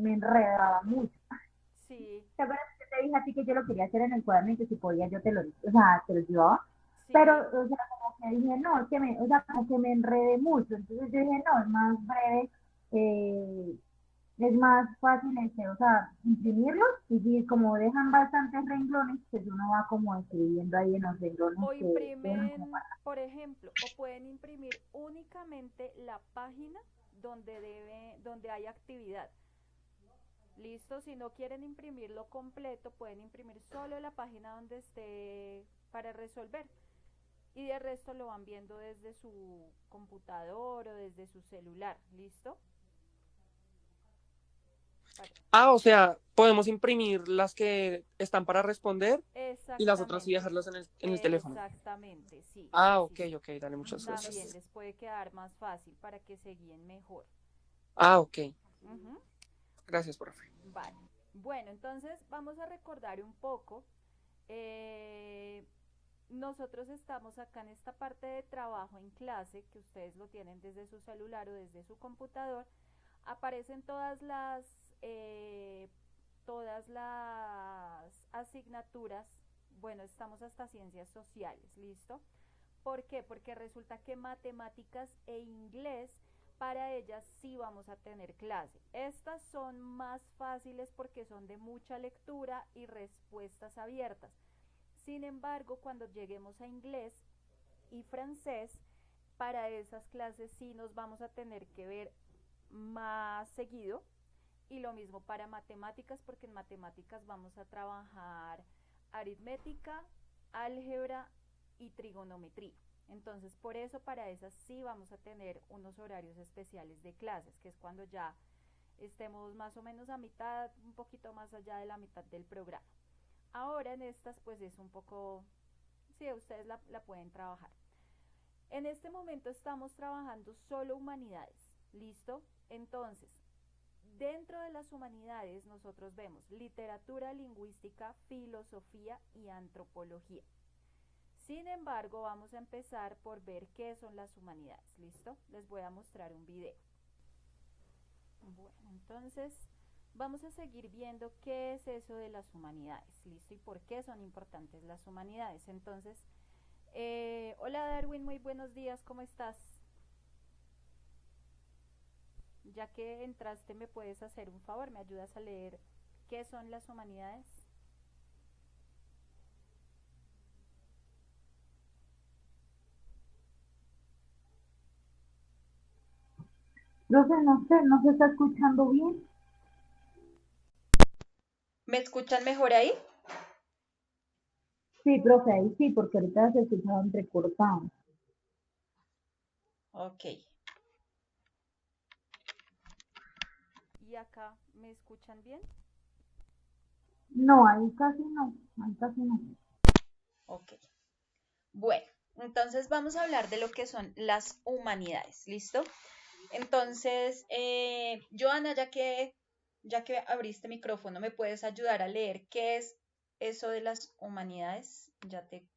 me enredaba mucho. Sí, ¿Te acuerdas que te dije a ti que yo lo quería hacer en el cuaderno y que si podía yo te lo, o sea, te lo llevaba? Pero, sí. o sea, como que dije, no, es que me, o sea, como que me enredé mucho. Entonces yo dije, no, es más breve, eh, es más fácil, o sea, imprimirlos y si como dejan bastantes renglones, pues uno va como escribiendo ahí en los renglones O que dejan como imprimen, para. por ejemplo, o pueden imprimir únicamente la página donde hay actividad. Listo, si no quieren imprimirlo completo, pueden imprimir solo la página donde esté para resolver. Y de resto lo van viendo desde su computador o desde su celular. ¿Listo? Para- Ah, o sea, podemos imprimir las que están para responder y las otras sí Exactamente. dejarlas en el teléfono. Exactamente, sí, sí, Ah, sí, ok, sí. ok, dale, muchas También gracias. les puede quedar más fácil para que se guíen mejor. Ah, ok, Ujú. gracias, profe. Vale. Bueno, entonces vamos a recordar un poco. eh, Nosotros estamos acá en esta parte de trabajo en clase, que ustedes lo tienen desde su celular o desde su computador. Aparecen eh, todas las asignaturas. Bueno, estamos hasta ciencias sociales, ¿listo? ¿Por qué? Porque resulta que matemáticas e inglés, para ellas sí vamos a tener clase. Estas son más fáciles porque son de mucha lectura y respuestas abiertas. Sin embargo, cuando lleguemos a inglés y francés, para esas clases sí nos vamos a tener que ver más seguido. Y lo mismo para matemáticas, porque en matemáticas vamos a trabajar aritmética, álgebra y trigonometría. Entonces, por eso para esas sí vamos a tener unos horarios especiales de clases, que es cuando ya estemos más o menos a mitad, un poquito más allá de la mitad del programa. Ahora en estas pues es un poco, sí, ustedes la pueden trabajar. En este momento estamos trabajando solo humanidades, ¿listo? Entonces, dentro de las humanidades nosotros vemos literatura, lingüística, filosofía y antropología. Sin embargo, vamos a empezar por ver qué son las humanidades, ¿listo? Les voy a mostrar un video. Bueno, entonces vamos a seguir viendo qué es eso de las humanidades, ¿listo? Y por qué son importantes las humanidades. Entonces, hola Darwin, muy buenos días, ¿cómo estás? Ya que entraste, ¿me puedes hacer un favor? ¿Me ayudas a leer qué son las humanidades? Profe, no sé, no se está escuchando bien. ¿Me escuchan mejor ahí? Sí, profe, ahí sí, porque ahorita se escuchaba entrecortado. Ok. ¿Y acá me escuchan bien? No, ahí casi no, ahí casi no. Ok. Bueno, entonces vamos a hablar de lo que son las humanidades, ¿listo? Entonces, Joana, ya que abriste micrófono, ¿me puedes ayudar a leer qué es eso de las humanidades? Ya te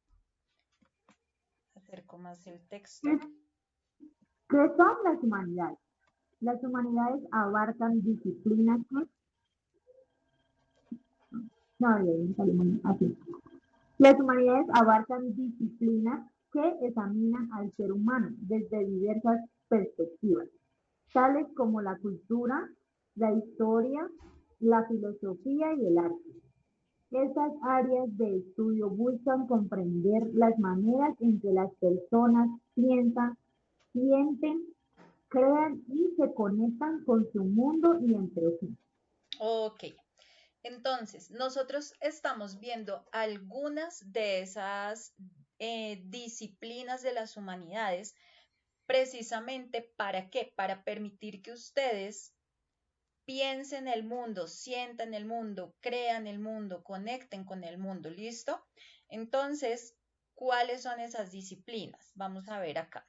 acerco más el texto. ¿Qué, qué son las humanidades? Las humanidades abarcan disciplinas que, no, bien, salimos así. Las humanidades abarcan disciplinas que examinan al ser humano desde diversas perspectivas, tales como la cultura, la historia, la filosofía y el arte. Estas áreas de estudio buscan comprender las maneras en que las personas piensan, sienten, crean y se conectan con su mundo y entre sí. Ok, entonces nosotros estamos viendo algunas de esas disciplinas de las humanidades precisamente para qué, para permitir que ustedes piensen el mundo, sientan el mundo, crean el mundo, conecten con el mundo, ¿listo? Entonces, ¿cuáles son esas disciplinas? Vamos a ver acá.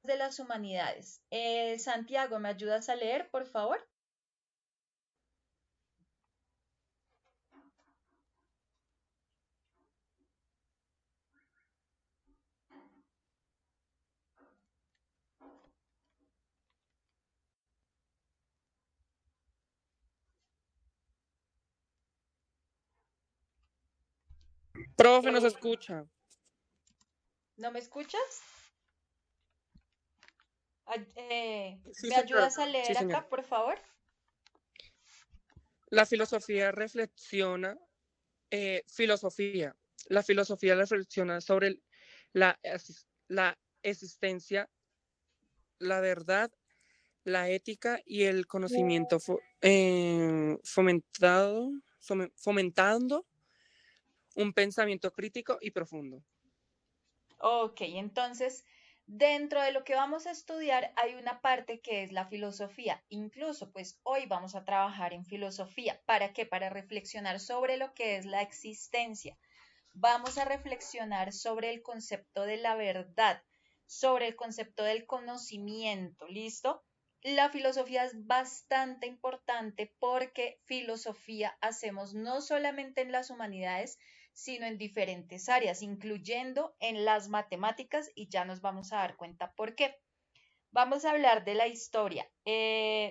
De las humanidades. Santiago, ¿me ayudas a leer, por favor? Profe, ¿nos escucha? ¿No me escuchas? Sí, ¿Me señora. ayudas a Sí, leer señora. acá, por favor? La filosofía reflexiona, filosofía. La filosofía reflexiona sobre la existencia, la verdad, la ética y el conocimiento fomentando un pensamiento crítico y profundo. Ok, entonces, dentro de lo que vamos a estudiar hay una parte que es la filosofía. Incluso, pues hoy vamos a trabajar en filosofía. ¿Para qué? Para reflexionar sobre lo que es la existencia. Vamos a reflexionar sobre el concepto de la verdad, sobre el concepto del conocimiento, ¿listo? La filosofía es bastante importante porque filosofía hacemos no solamente en las humanidades, sino en diferentes áreas, incluyendo en las matemáticas, y ya nos vamos a dar cuenta por qué. Vamos a hablar de la historia.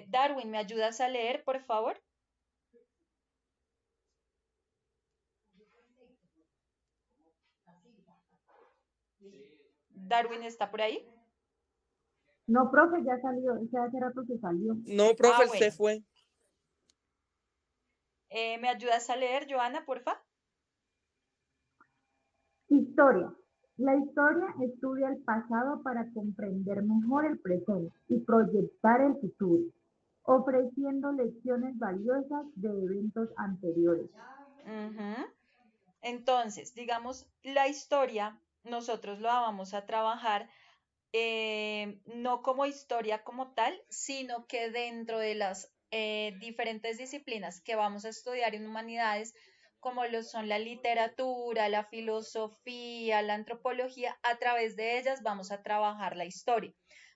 Darwin, ¿me ayudas a leer, por favor? Darwin está por ahí. No, profe, ya salió, ese hace rato que salió. No, profe, él se Bueno. fue. ¿Me ayudas a leer, Joana, porfa? Historia. La historia estudia el pasado para comprender mejor el presente y proyectar el futuro, ofreciendo lecciones valiosas de eventos anteriores. Ujú. Entonces, digamos, la historia nosotros la vamos a trabajar no como historia como tal, sino que dentro de las diferentes disciplinas que vamos a estudiar en humanidades, como lo son la literatura, la filosofía, la antropología, a través de ellas vamos a trabajar la historia.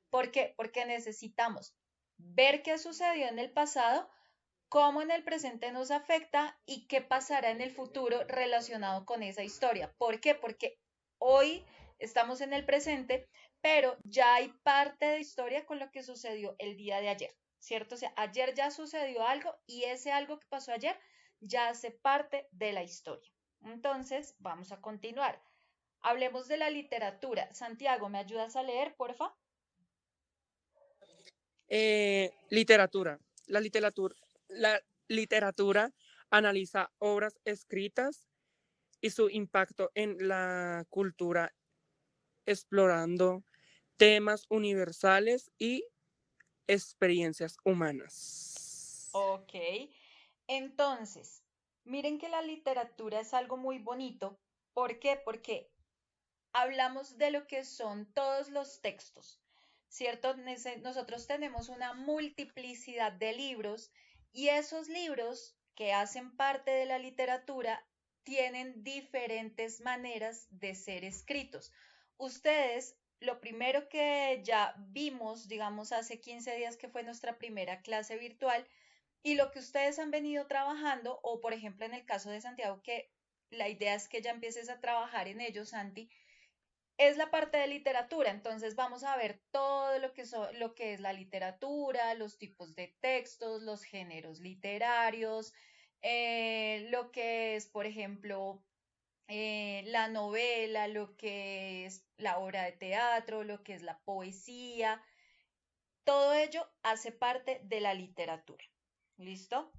¿Por qué? Porque necesitamos ver qué sucedió en el pasado, cómo en el presente nos afecta y qué pasará en el futuro relacionado con esa historia. ¿Por qué? Porque hoy estamos en el presente, pero ya hay parte de historia con lo que sucedió el día de ayer, ¿cierto? O sea, ayer ya sucedió algo y ese algo que pasó ayer ya hace parte de la historia. Entonces, vamos a continuar. Hablemos de la literatura. Santiago, ¿me ayudas a leer, porfa? Literatura. La literatura analiza obras escritas y su impacto en la cultura, explorando temas universales y experiencias humanas. Ok. Entonces, miren que la literatura es algo muy bonito. ¿Por qué? Porque hablamos de lo que son todos los textos, ¿cierto? Nosotros tenemos una multiplicidad de libros y esos libros que hacen parte de la literatura tienen diferentes maneras de ser escritos. Ustedes, lo primero que ya vimos, digamos, hace 15 días que fue nuestra primera clase virtual, y lo que ustedes han venido trabajando, o por ejemplo en el caso de Santiago, que la idea es que ya empieces a trabajar en ello, Santi, es la parte de literatura. Entonces vamos a ver todo lo que es la literatura, los tipos de textos, los géneros literarios, lo que es, por ejemplo, la novela, lo que es la obra de teatro, lo que es la poesía. Todo ello hace parte de la literatura. ¿Listo?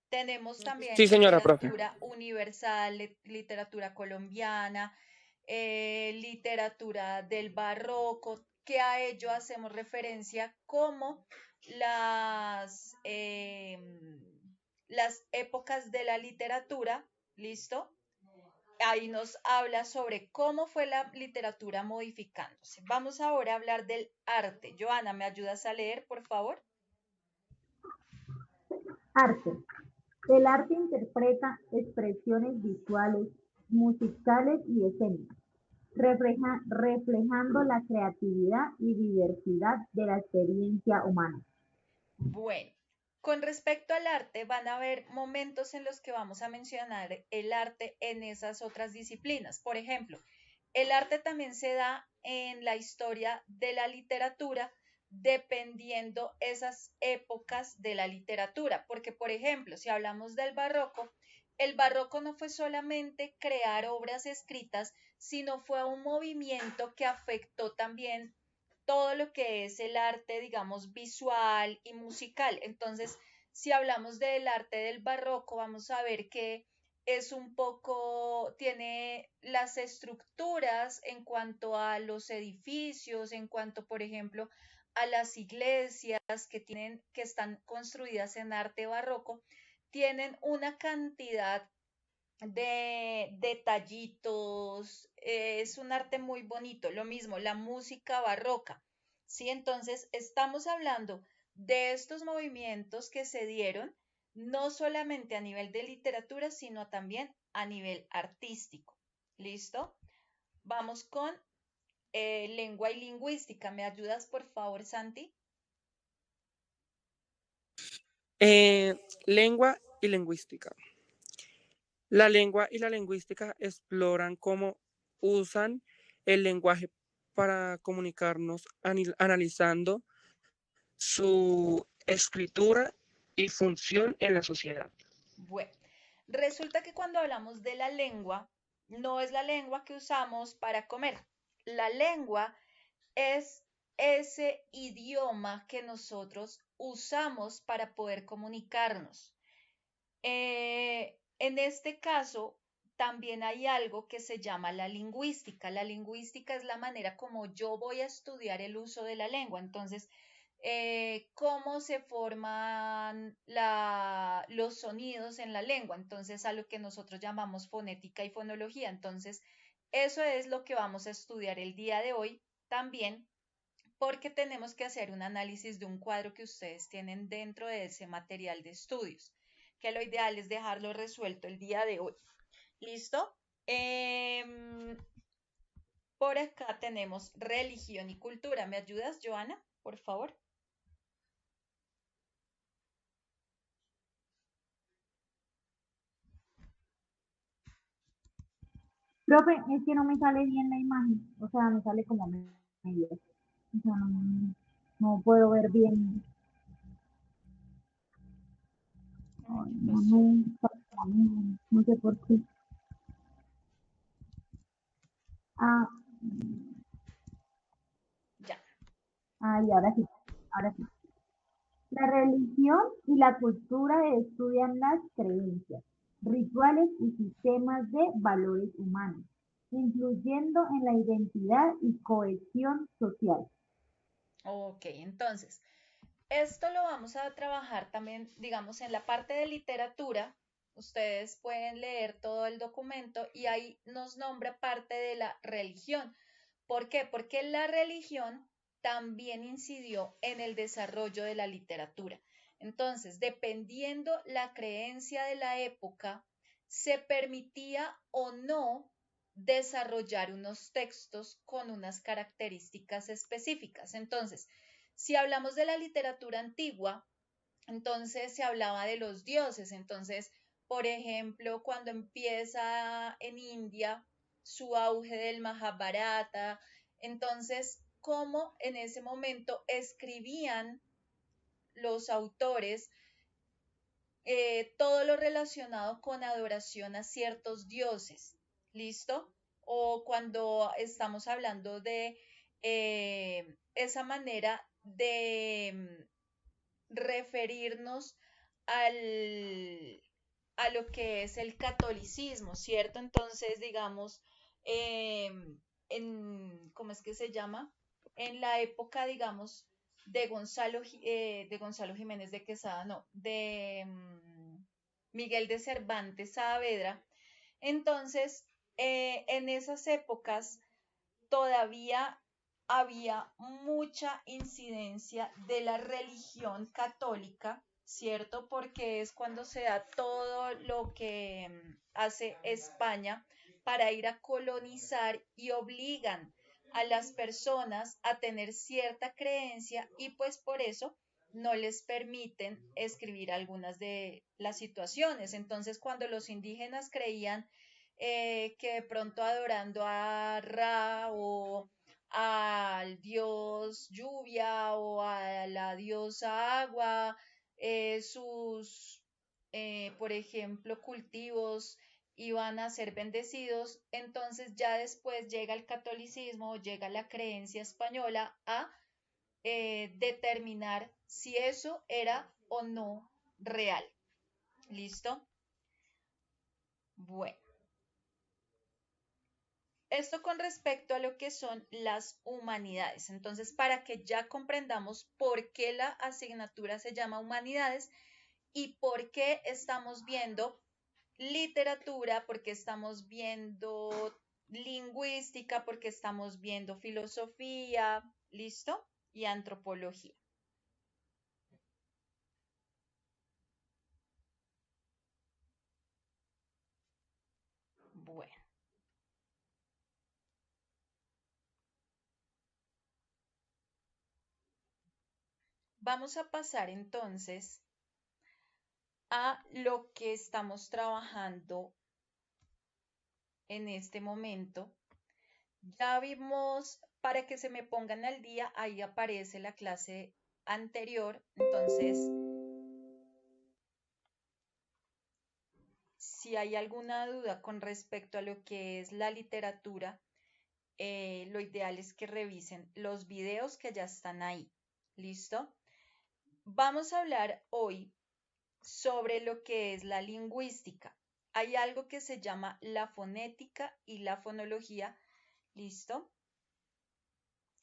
Tenemos también Sí, señora profe. literatura universal, literatura colombiana, literatura del barroco, que a ello hacemos referencia como las épocas de la literatura, ¿listo? Ahí nos habla sobre cómo fue la literatura modificándose. Vamos ahora a hablar del arte. Joana, ¿me ayudas a leer, por favor? Arte. El arte interpreta expresiones visuales, musicales y escénicas, reflejando la creatividad y diversidad de la experiencia humana. Bueno, con respecto al arte, van a haber momentos en los que vamos a mencionar el arte en esas otras disciplinas. Por ejemplo, el arte también se da en la historia de la literatura dependiendo esas épocas de la literatura, porque por ejemplo, si hablamos del barroco, el barroco no fue solamente crear obras escritas, sino fue un movimiento que afectó también todo lo que es el arte, digamos, visual y musical. Entonces, si hablamos del arte del barroco, vamos a ver que es un poco, tiene las estructuras en cuanto a los edificios, en cuanto, por ejemplo, a las iglesias que están construidas en arte barroco, tienen una cantidad de detallitos, es un arte muy bonito, lo mismo, la música barroca, ¿sí? Entonces, estamos hablando de estos movimientos que se dieron no solamente a nivel de literatura, sino también a nivel artístico, ¿listo? Vamos con lengua y lingüística. ¿Me ayudas, por favor, Santi? Lengua y lingüística. La lengua y la lingüística exploran cómo usan el lenguaje para comunicarnos, analizando su escritura y función en la sociedad. Bueno, resulta que cuando hablamos de la lengua, no es la lengua que usamos para comer. La lengua es ese idioma que nosotros usamos para poder comunicarnos. En este caso, también hay algo que se llama la lingüística. La lingüística es la manera como yo voy a estudiar el uso de la lengua. Entonces, cómo se forman los sonidos en la lengua. Entonces, a lo que nosotros llamamos fonética y fonología. Entonces, eso es lo que vamos a estudiar el día de hoy también, porque tenemos que hacer un análisis de un cuadro que ustedes tienen dentro de ese material de estudios, que lo ideal es dejarlo resuelto el día de hoy. ¿Listo? Por acá tenemos religión y cultura. ¿Me ayudas, Joana, por favor? Profe, es que no me sale bien la imagen, o sea, me sale como medio, o sea, no puedo ver bien. Ay, Ay, ¿qué no, pasó? no sé por qué. Ah, Ya. y ahora sí, ahora sí. La religión y la cultura estudian las creencias, rituales y sistemas de valores humanos, influyendo en la identidad y cohesión social. Ok, entonces, esto lo vamos a trabajar también, digamos, en la parte de literatura. Ustedes pueden leer todo el documento y ahí nos nombra parte de la religión. ¿Por qué? Porque la religión también incidió en el desarrollo de la literatura. Entonces, dependiendo la creencia de la época, se permitía o no desarrollar unos textos con unas características específicas. Entonces, si hablamos de la literatura antigua, entonces se hablaba de los dioses. Entonces, por ejemplo, cuando empieza en India su auge del Mahabharata, entonces, cómo en ese momento escribían los autores todo lo relacionado con adoración a ciertos dioses, ¿listo? O cuando estamos hablando de esa manera de referirnos al, a lo que es el catolicismo, ¿cierto? Entonces, digamos, eh, ¿cómo es que se llama? En la época, digamos, de Gonzalo Jiménez de Quesada, no, de Miguel de Cervantes Saavedra. Entonces, en esas épocas todavía había mucha incidencia de la religión católica, ¿cierto? Porque es cuando se da todo lo que hace España para ir a colonizar y obligan a las personas a tener cierta creencia y pues por eso no les permiten escribir algunas de las situaciones. Entonces, cuando los indígenas creían que de pronto adorando a Ra o al dios lluvia o a la diosa agua, sus por ejemplo, cultivos iban a ser bendecidos, entonces ya después llega el catolicismo, llega la creencia española a determinar si eso era o no real. ¿Listo? Bueno, esto con respecto a lo que son las humanidades. Entonces, para que ya comprendamos por qué la asignatura se llama humanidades y por qué estamos viendo literatura, porque estamos viendo lingüística, porque estamos viendo filosofía, ¿listo? Y antropología. Bueno. Vamos a pasar entonces a lo que estamos trabajando en este momento. Ya vimos, para que se me pongan al día, ahí aparece la clase anterior. Entonces, si hay alguna duda con respecto a lo que es la literatura, lo ideal es que revisen los videos que ya están ahí. ¿Listo? Vamos a hablar hoy sobre lo que es la lingüística. Hay algo que se llama la fonética y la fonología. ¿Listo?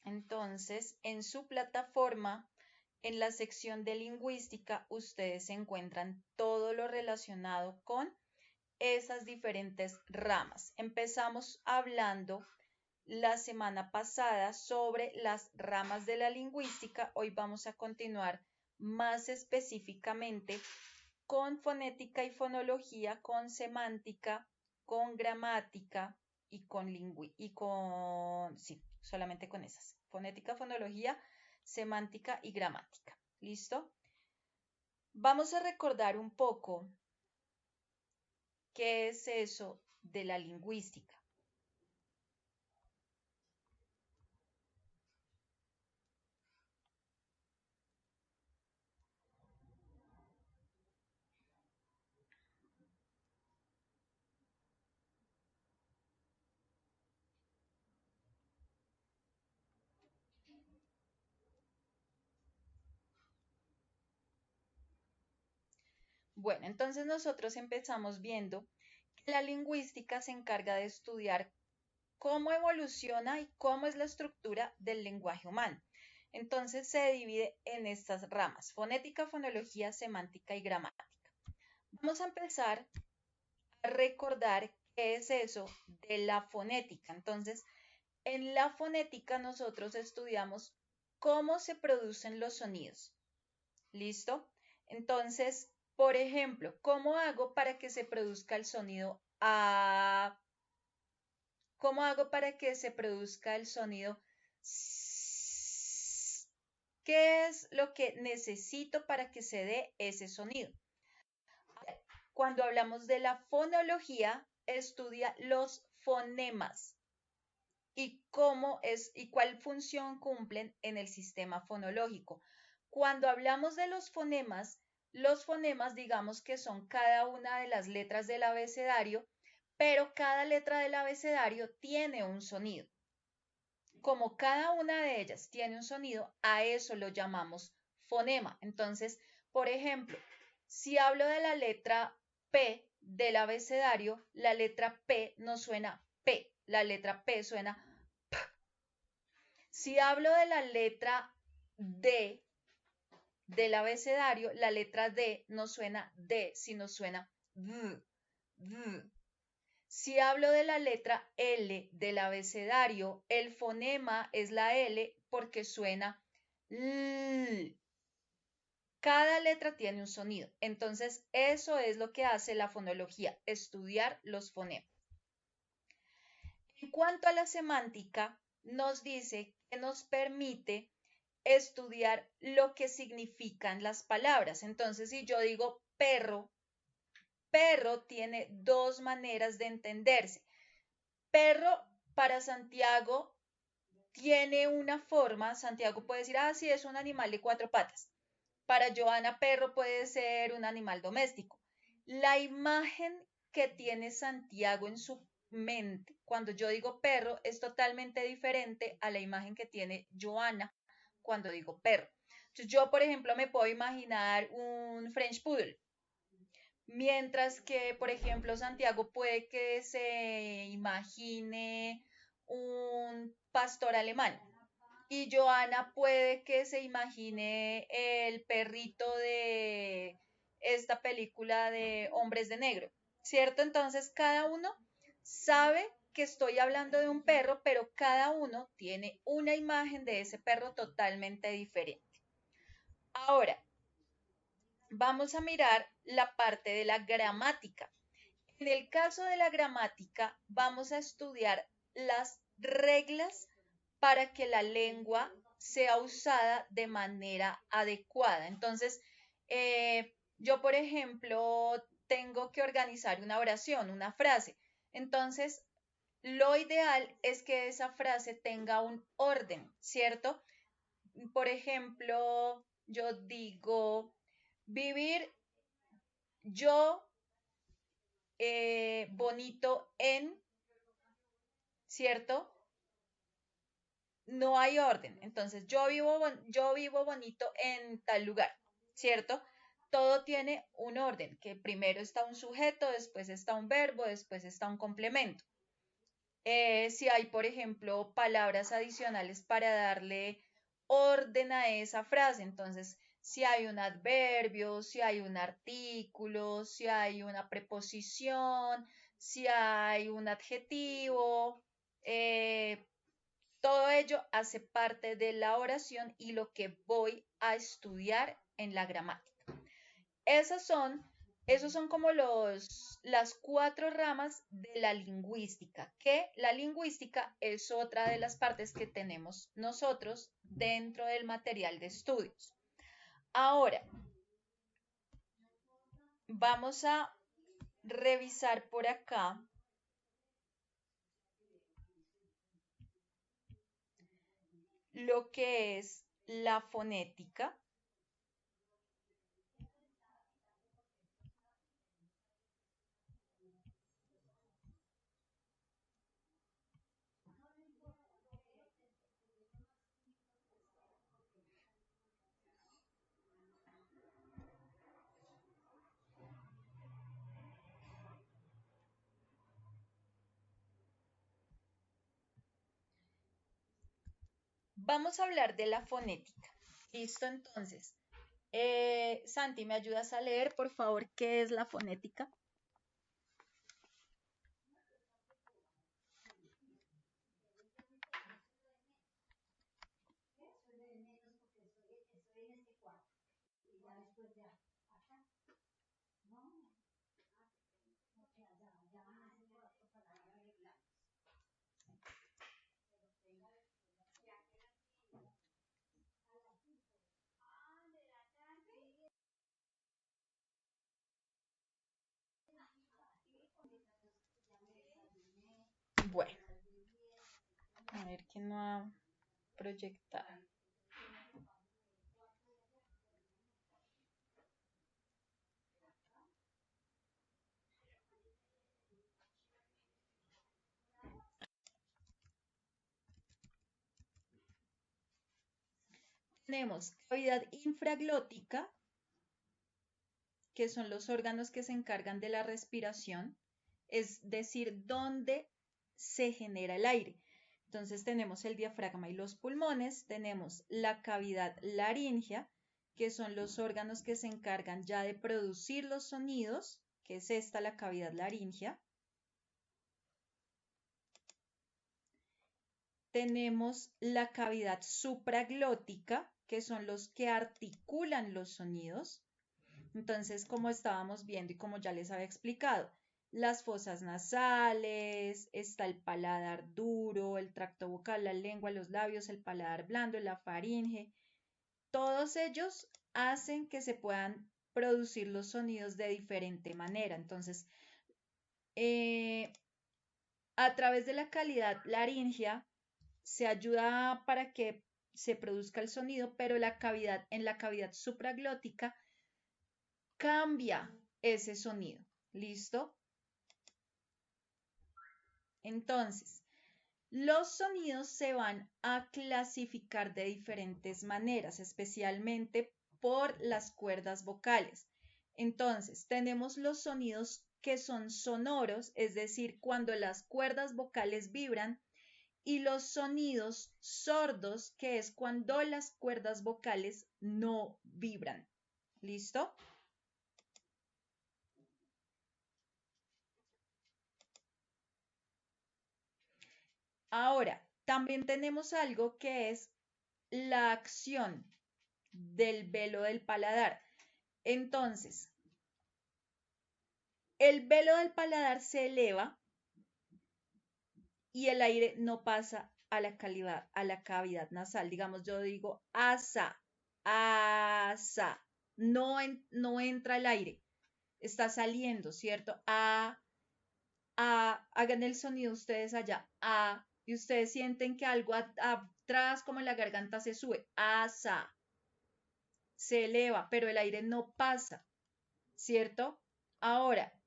Entonces, en su plataforma, en la sección de lingüística, ustedes encuentran todo lo relacionado con esas diferentes ramas. Empezamos hablando la semana pasada sobre las ramas de la lingüística. Hoy vamos a continuar más específicamente con fonética y fonología, con semántica, con gramática sí, solamente con esas. Fonética, fonología, semántica y gramática. ¿Listo? Vamos a recordar un poco qué es eso de la lingüística. Bueno, entonces nosotros empezamos viendo que la lingüística se encarga de estudiar cómo evoluciona y cómo es la estructura del lenguaje humano. Entonces se divide en estas ramas: fonética, fonología, semántica y gramática. Vamos a empezar a recordar qué es eso de la fonética. Entonces, en la fonética nosotros estudiamos cómo se producen los sonidos. ¿Listo? Entonces, por ejemplo, ¿cómo hago para que se produzca el sonido A? ¿Cómo hago para que se produzca el sonido S? ¿Qué es lo que necesito para que se dé ese sonido? Cuando hablamos de la fonología, estudia los fonemas y cómo es y cuál función cumplen en el sistema fonológico. Cuando hablamos de los fonemas digamos que son cada una de las letras del abecedario, pero cada letra del abecedario tiene un sonido. Como cada una de ellas tiene un sonido, a eso lo llamamos fonema. Entonces, por ejemplo, si hablo de la letra P del abecedario, la letra P no suena P, la letra P suena P. Si hablo de la letra D del abecedario, la letra D no suena D, sino suena D, D. Si hablo de la letra L del abecedario, el fonema es la L porque suena L. Cada letra tiene un sonido. Entonces, eso es lo que hace la fonología, estudiar los fonemas. En cuanto a la semántica, nos dice que nos permite estudiar lo que significan las palabras. Entonces, si yo digo perro, perro tiene dos maneras de entenderse. Perro para Santiago tiene una forma. Santiago puede decir, ah, sí, es un animal de cuatro patas. Para Joana, perro puede ser un animal doméstico. La imagen que tiene Santiago en su mente cuando yo digo perro es totalmente diferente a la imagen que tiene Joana cuando digo perro. Entonces yo, por ejemplo, me puedo imaginar un French Poodle, mientras que, por ejemplo, Santiago puede que se imagine un pastor alemán y Joana puede que se imagine el perrito de esta película de Hombres de Negro, ¿cierto? Entonces cada uno sabe que estoy hablando de un perro, pero cada uno tiene una imagen de ese perro totalmente diferente. Ahora, vamos a mirar la parte de la gramática. En el caso de la gramática, vamos a estudiar las reglas para que la lengua sea usada de manera adecuada. Entonces, yo, por ejemplo, tengo que organizar una oración, una frase. Entonces, lo ideal es que esa frase tenga un orden, ¿cierto? Por ejemplo, yo digo, vivir yo bonito en, ¿cierto? No hay orden. Entonces, yo vivo bonito en tal lugar, ¿cierto? Todo tiene un orden, que primero está un sujeto, después está un verbo, después está un complemento. Si hay, por ejemplo, palabras adicionales para darle orden a esa frase, entonces, si hay un adverbio, si hay un artículo, si hay una preposición, si hay un adjetivo, todo ello hace parte de la oración y lo que voy a estudiar en la gramática. Esos son como las 4 ramas de la lingüística, que la lingüística es otra de las partes que tenemos nosotros dentro del material de estudios. Ahora, vamos a revisar por acá lo que es la fonética. Vamos a hablar de la fonética. ¿Listo? Entonces, Santi, ¿me ayudas a leer, por favor, qué es la fonética? Bueno, a ver quién no ha proyectado. Tenemos cavidad infraglótica, que son los órganos que se encargan de la respiración, es decir, donde se genera el aire. Entonces tenemos el diafragma y los pulmones, tenemos la cavidad laríngea, que son los órganos que se encargan ya de producir los sonidos, que es esta la cavidad laríngea. Tenemos la cavidad supraglótica, que son los que articulan los sonidos. Entonces, como estábamos viendo y como ya les había explicado, las fosas nasales, está el paladar duro, el tracto vocal, la lengua, los labios, el paladar blando, la faringe. Todos ellos hacen que se puedan producir los sonidos de diferente manera. Entonces, a través de la cavidad laríngea se ayuda para que se produzca el sonido, pero en la cavidad supraglótica cambia ese sonido. ¿Listo? Entonces, los sonidos se van a clasificar de diferentes maneras, especialmente por las cuerdas vocales. Entonces, tenemos los sonidos que son sonoros, es decir, cuando las cuerdas vocales vibran, y los sonidos sordos, que es cuando las cuerdas vocales no vibran. ¿Listo? Ahora, también tenemos algo que es la acción del velo del paladar. Entonces, el velo del paladar se eleva y el aire no pasa a la cavidad nasal. Digamos, yo digo asa, asa. No entra el aire. Está saliendo, ¿cierto? Hagan el sonido ustedes allá. Y ustedes sienten que algo atrás, como en la garganta, se sube. Asa. Se eleva, pero el aire no pasa, ¿cierto? Ahora,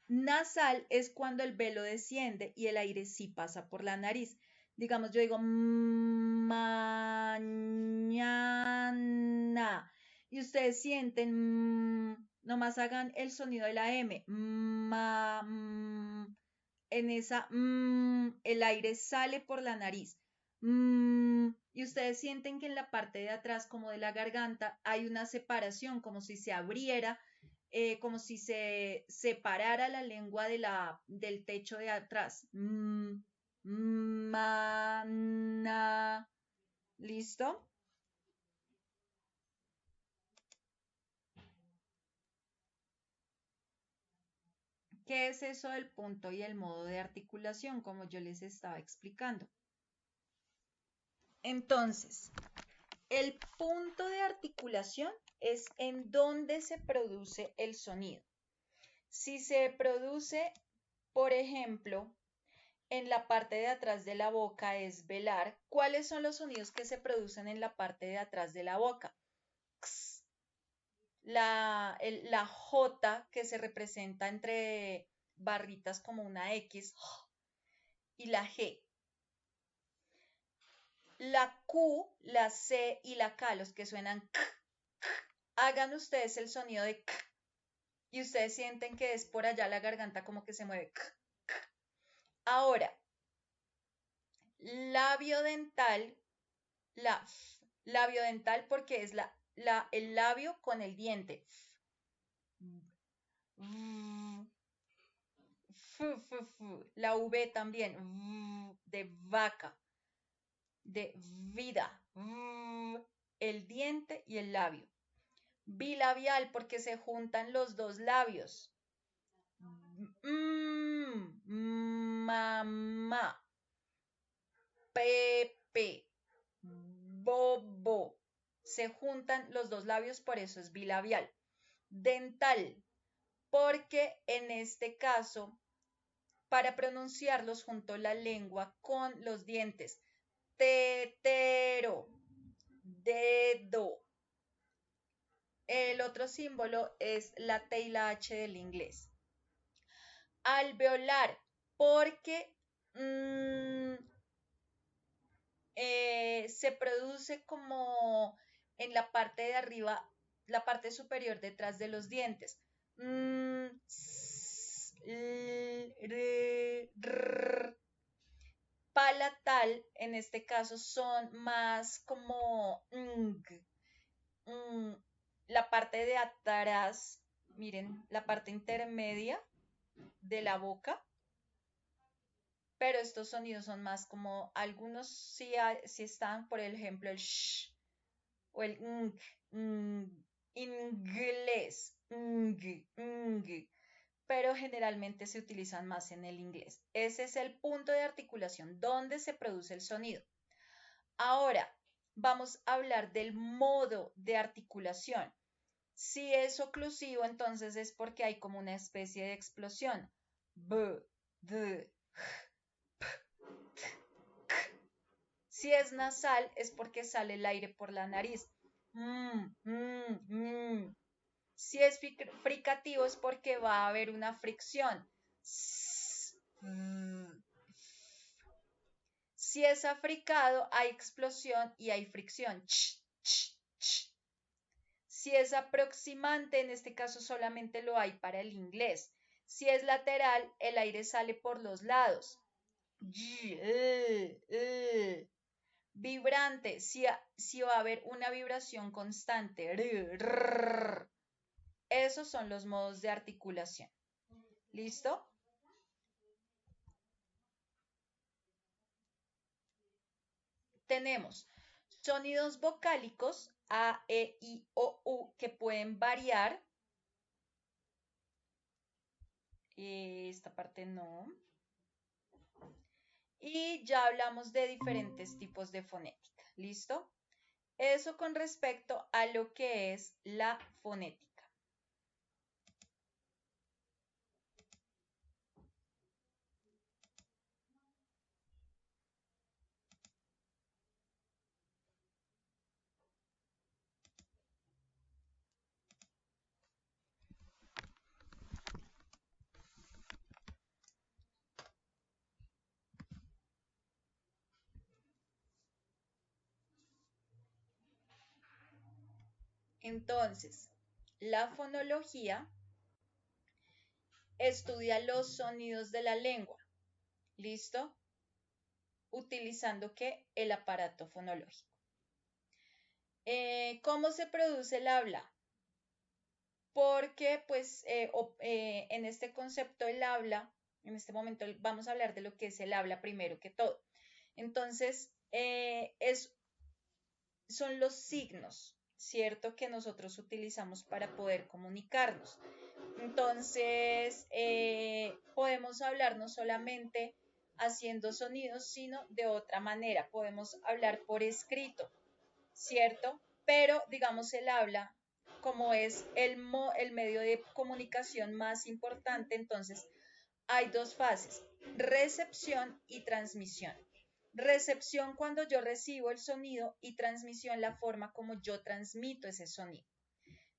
nasal es cuando el velo desciende y el aire sí pasa por la nariz. Digamos, yo digo mañana y ustedes sienten, nomás hagan el sonido de la M. En esa, el aire sale por la nariz. Y ustedes sienten que en la parte de atrás, como de la garganta, hay una separación, como si se abriera, como si se separara la lengua del techo de atrás. ¿Listo? ¿Qué es eso del punto y el modo de articulación, como yo les estaba explicando? Entonces, el punto de articulación es en donde se produce el sonido. Si se produce, por ejemplo, en la parte de atrás de la boca es velar, ¿cuáles son los sonidos que se producen en la parte de atrás de la boca? La J que se representa entre barritas como una X y la G. La Q, la C y la K, los que suenan k, hagan ustedes el sonido de k y ustedes sienten que es por allá la garganta como que se mueve k, k. Ahora, labio dental, labio dental porque es el labio con el diente. La V también, de vaca, de vida, el diente y el labio. Bilabial porque se juntan los dos labios. Mamá, Pepe, Bobo. Se juntan los dos labios, por eso es bilabial. Dental, porque en este caso, para pronunciarlos junto la lengua con los dientes. Tetero, dedo. El otro símbolo es la T y la H del inglés. Alveolar, porque se produce como en la parte de arriba, la parte superior detrás de los dientes. Palatal, en este caso, son más como la parte de atrás, miren, la parte intermedia de la boca, pero estos sonidos son más como, algunos sí están, por ejemplo, el sh o el inglés, pero generalmente se utilizan más en el inglés. Ese es el punto de articulación donde se produce el sonido. Ahora, vamos a hablar del modo de articulación. Si es oclusivo, entonces es porque hay como una especie de explosión. B, D, P, T, K. Si es nasal, es porque sale el aire por la nariz. Si es fricativo es porque va a haber una fricción. Si es africado, hay explosión y hay fricción. Si es aproximante, en este caso solamente lo hay para el inglés. Si es lateral, el aire sale por los lados. Vibrante, si va a haber una vibración constante. Esos son los modos de articulación. ¿Listo? Tenemos sonidos vocálicos A, E, I, O, U que pueden variar. Esta parte no. Y ya hablamos de diferentes tipos de fonética. ¿Listo? Eso con respecto a lo que es la fonética. Entonces, la fonología estudia los sonidos de la lengua. ¿Listo? Utilizando ¿qué? El aparato fonológico. ¿Cómo se produce el habla? Porque, pues, en este concepto el habla, en este momento vamos a hablar de lo que es el habla primero que todo. Entonces, son los signos, ¿cierto? Que nosotros utilizamos para poder comunicarnos. Entonces, podemos hablar no solamente haciendo sonidos, sino de otra manera. Podemos hablar por escrito, ¿cierto? Pero, digamos, el habla, como es el medio de comunicación más importante, entonces hay dos fases, recepción y transmisión. Recepción cuando yo recibo el sonido y transmisión la forma como yo transmito ese sonido.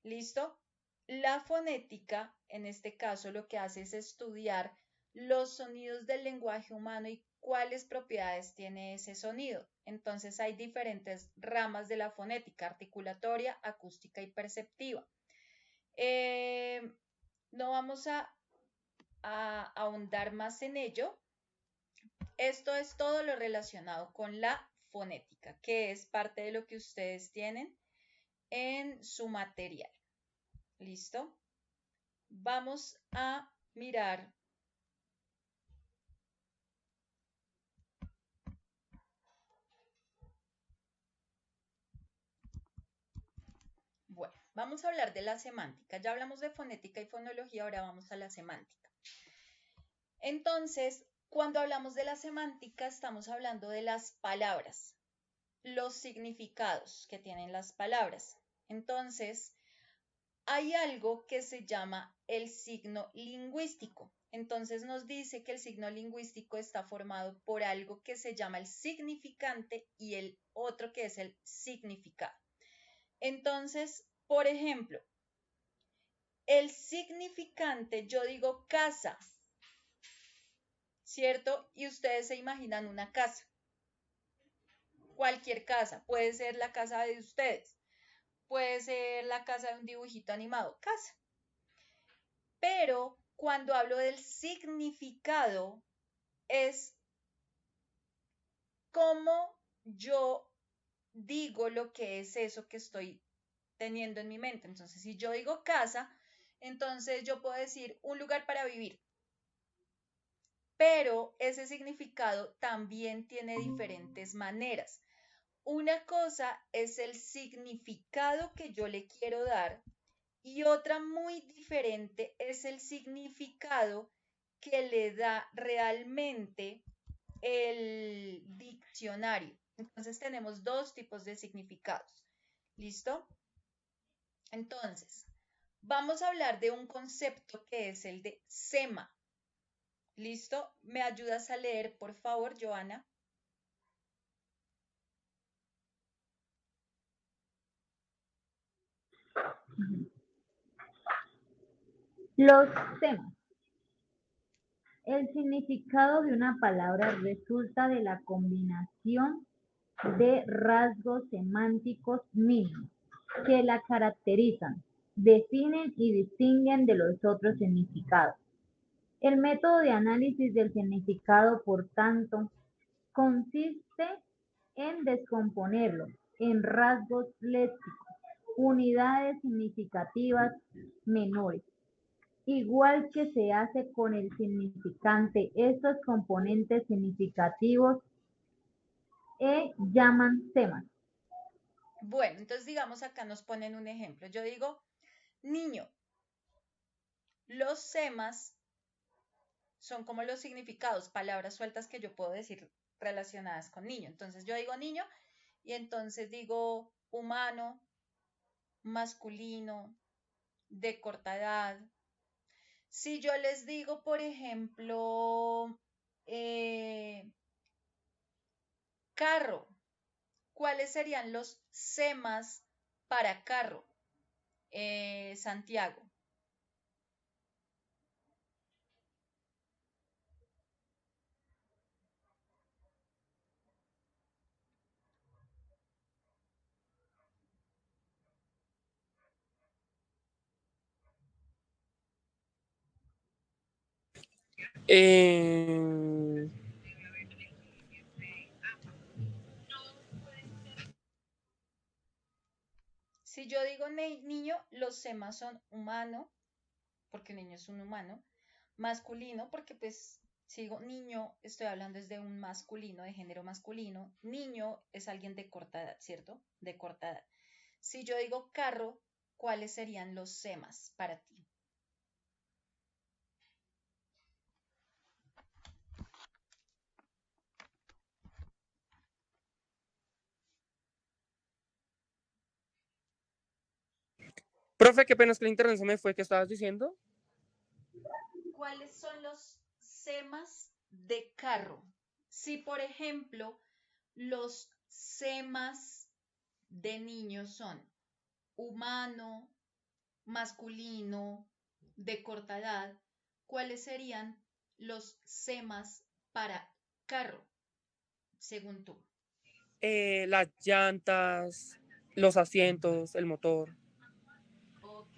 ¿Listo? La fonética, en este caso, lo que hace es estudiar los sonidos del lenguaje humano y cuáles propiedades tiene ese sonido. Entonces hay diferentes ramas de la fonética, articulatoria, acústica y perceptiva. No vamos a ahondar más en ello. Esto es todo lo relacionado con la fonética, que es parte de lo que ustedes tienen en su material. ¿Listo? Vamos a mirar bueno, vamos a hablar de la semántica. Ya hablamos de fonética y fonología, ahora vamos a la semántica. Entonces, cuando hablamos de la semántica, estamos hablando de las palabras, los significados que tienen las palabras. Entonces, hay algo que se llama el signo lingüístico. Entonces nos dice que el signo lingüístico está formado por algo que se llama el significante y el otro que es el significado. Entonces, por ejemplo, el significante, yo digo casa, ¿cierto? Y ustedes se imaginan una casa. Cualquier casa, puede ser la casa de ustedes, puede ser la casa de un dibujito animado, casa. Pero cuando hablo del significado, es cómo yo digo lo que es eso que estoy teniendo en mi mente. Entonces, si yo digo casa, entonces yo puedo decir un lugar para vivir. Pero ese significado también tiene diferentes maneras. Una cosa es el significado que yo le quiero dar y otra muy diferente es el significado que le da realmente el diccionario. Entonces tenemos dos tipos de significados. ¿Listo? Entonces, vamos a hablar de un concepto que es el de sema. ¿Listo? ¿Me ayudas a leer, por favor, Joana? Los temas. El significado de una palabra resulta de la combinación de rasgos semánticos mínimos que la caracterizan, definen y distinguen de los otros significados. El método de análisis del significado, por tanto, consiste en descomponerlo en rasgos léxicos, unidades significativas menores. Igual que se hace con el significante, estos componentes significativos llaman temas. Bueno, entonces digamos acá nos ponen un ejemplo. Yo digo, niño. Los semas son como los significados, palabras sueltas que yo puedo decir relacionadas con niño. Entonces yo digo niño y entonces digo humano, masculino, de corta edad. Si yo les digo, por ejemplo, carro, ¿cuáles serían los semas para carro? Santiago. Eh, Si yo digo niño, los semas son humano, porque niño es un humano, masculino, porque pues si digo niño, estoy hablando es de un masculino, de género masculino. Niño es alguien de corta edad, ¿cierto? De corta edad. Si yo digo carro, ¿cuáles serían los semas para ti? Profe, qué pena es que el internet se me fue. ¿Qué estabas diciendo? ¿Cuáles son los semas de carro? Si, por ejemplo, los semas de niños son humano, masculino, de corta edad, ¿cuáles serían los semas para carro, según tú? Las llantas, los asientos, el motor. Ok.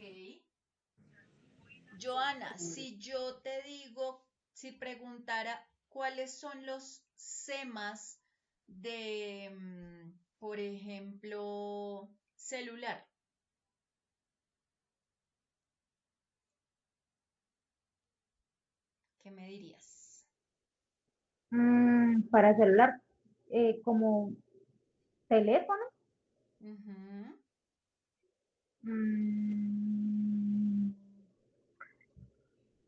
Joana, si yo te digo, si preguntara cuáles son los semas de, por ejemplo, celular, ¿qué me dirías? Para celular, como teléfono. Ujú. Mm,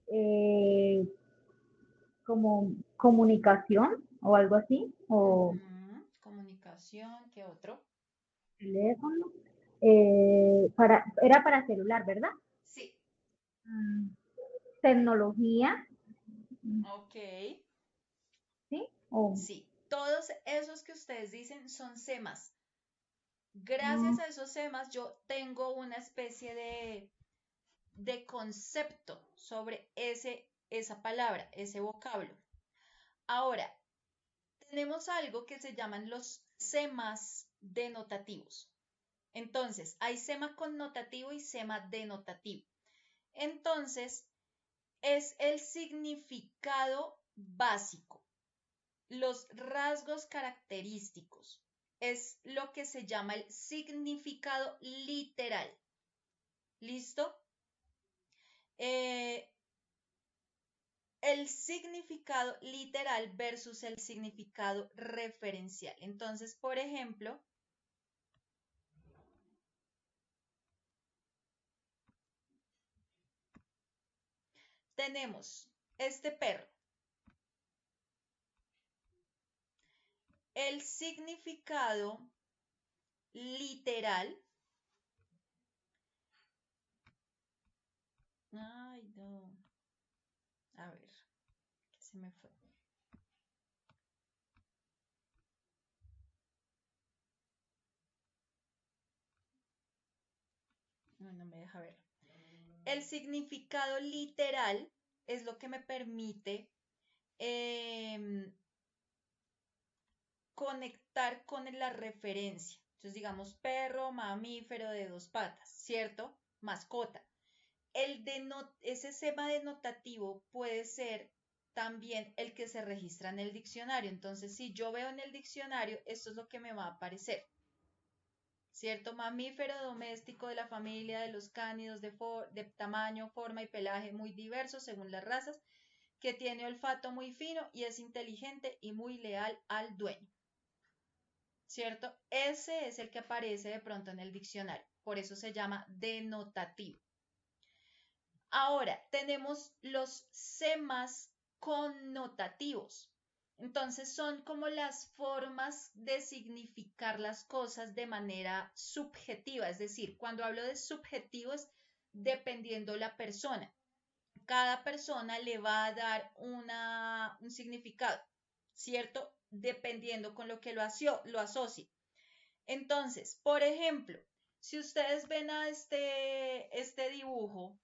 eh, como comunicación o algo así, o Comunicación, ¿qué otro? teléfono. Era para celular, ¿verdad? Sí, Mm, Tecnología, ok. ¿sí? O, Sí, todos esos que ustedes dicen son semas. Gracias mm, a esos semas yo tengo una especie de concepto sobre esa palabra, ese vocablo. Ahora, tenemos algo que se llaman los semas denotativos. Entonces, hay sema connotativo y sema denotativo. Entonces, es el significado básico, los rasgos característicos. Es lo que se llama el significado literal. ¿Listo? Eh, el significado literal versus el significado referencial. Entonces, por ejemplo, tenemos este perro. El significado literal. Ay, no. A ver, ¿qué se me fue? No, no me deja ver. el significado literal es lo que me permite conectar con la referencia. Entonces, digamos, perro, mamífero de dos patas, ¿cierto? Mascota. Ese sema denotativo puede ser también el que se registra en el diccionario. Entonces, si yo veo en el diccionario, esto es lo que me va a aparecer. ¿Cierto? Mamífero doméstico de la familia de los cánidos de tamaño, forma y pelaje muy diversos según las razas, que tiene olfato muy fino y es inteligente y muy leal al dueño. ¿Cierto? Ese es el que aparece de pronto en el diccionario. Por eso se llama denotativo. Ahora, tenemos los semas connotativos. Entonces son como las formas de significar las cosas de manera subjetiva. Es decir, cuando hablo de subjetivo es dependiendo la persona. Cada persona le va a dar un significado, ¿cierto? Dependiendo con lo que lo asocie. Entonces, por ejemplo, si ustedes ven a este dibujo,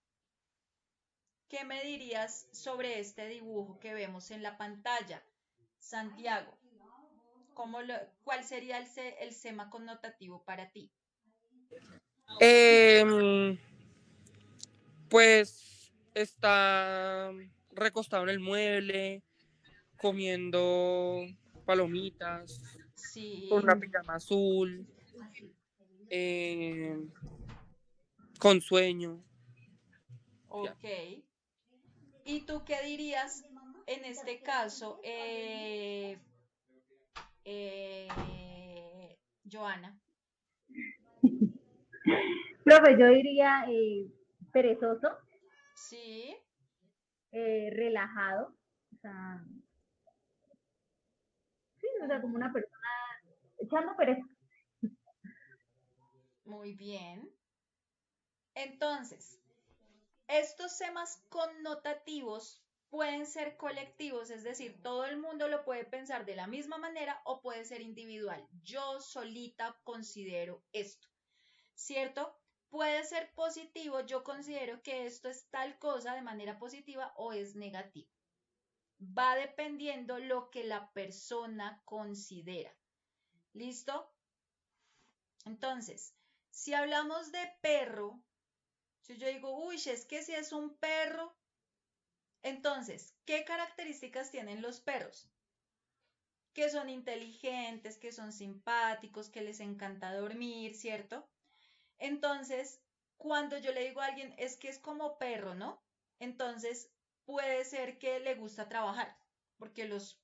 ¿qué me dirías sobre este dibujo que vemos en la pantalla, Santiago? ¿Cuál sería el sema connotativo para ti? Pues está recostado en el mueble, comiendo palomitas, con Sí, una pijama azul, con sueño. Ya. ok. ¿Y tú qué dirías en este caso, Joana? Profe, yo diría perezoso, Sí, relajado, o sea, como una persona echando pereza. muy bien. Entonces, estos temas connotativos pueden ser colectivos, es decir, todo el mundo lo puede pensar de la misma manera o puede ser individual. Yo solita considero esto, ¿cierto? Puede ser positivo, yo considero que esto es tal cosa de manera positiva o es negativo. Va dependiendo lo que la persona considera. ¿Listo? Entonces, si hablamos de perro, si yo digo, uy, es que si es un perro, entonces, ¿qué características tienen los perros? Que son inteligentes, que son simpáticos, que les encanta dormir, ¿cierto? Entonces, cuando yo le digo a alguien, es que es como perro, ¿no? Entonces, puede ser que le gusta trabajar, porque los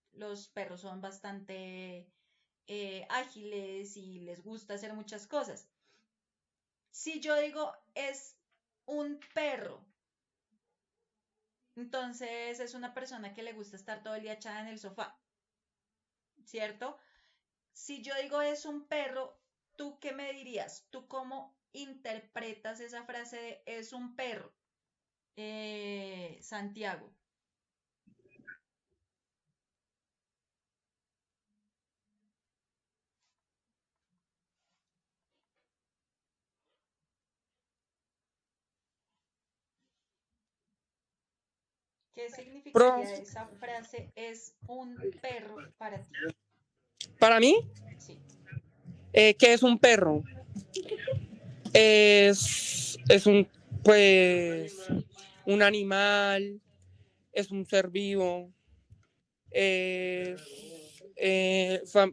perros son bastante ágiles y les gusta hacer muchas cosas. Si yo digo, es un perro, entonces es una persona que le gusta estar todo el día echada en el sofá, ¿cierto? Si yo digo es un perro, ¿tú qué me dirías? ¿Tú cómo interpretas esa frase de es un perro? Santiago. ¿Qué significaría Prof, esa frase es un perro para ti? para mí, Sí. ¿qué es un perro? Es un, pues, un animal, es un ser vivo, es,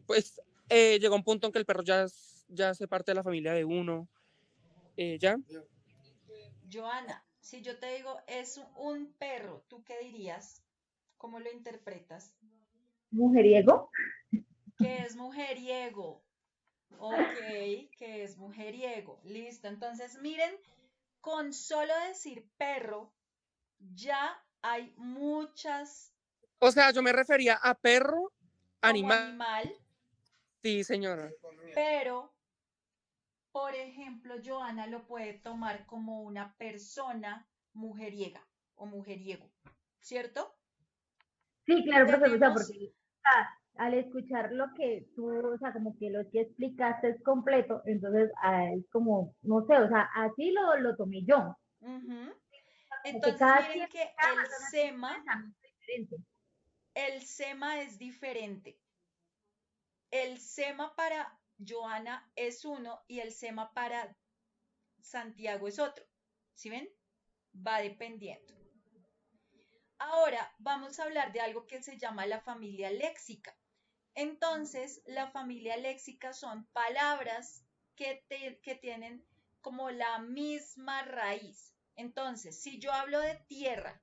pues, llegó un punto en que el perro ya hace parte de la familia de uno, ¿ya? Joana, si yo te digo es un perro, ¿tú qué dirías? ¿Cómo lo interpretas? Mujeriego. Que es mujeriego. Ok, que es mujeriego. Listo. Entonces, miren, con solo decir perro, ya hay muchas O sea, yo me refería a perro, como animal. animal, Sí, señora. pero, por ejemplo, Joana lo puede tomar como una persona mujeriega o mujeriego, ¿cierto? Sí, claro, profe, o sea, Tenemos, porque al escuchar lo que tú, o sea, como que lo que explicaste es completo, entonces es como, no sé, o sea, así lo tomé yo. ujú, Entonces miren que el sema es diferente. El sema para Joana es uno y el sema para Santiago es otro. ¿Sí ven? Va dependiendo. Ahora vamos a hablar de algo que se llama la familia léxica. Entonces, la familia léxica son palabras que tienen como la misma raíz. Entonces, si yo hablo de tierra,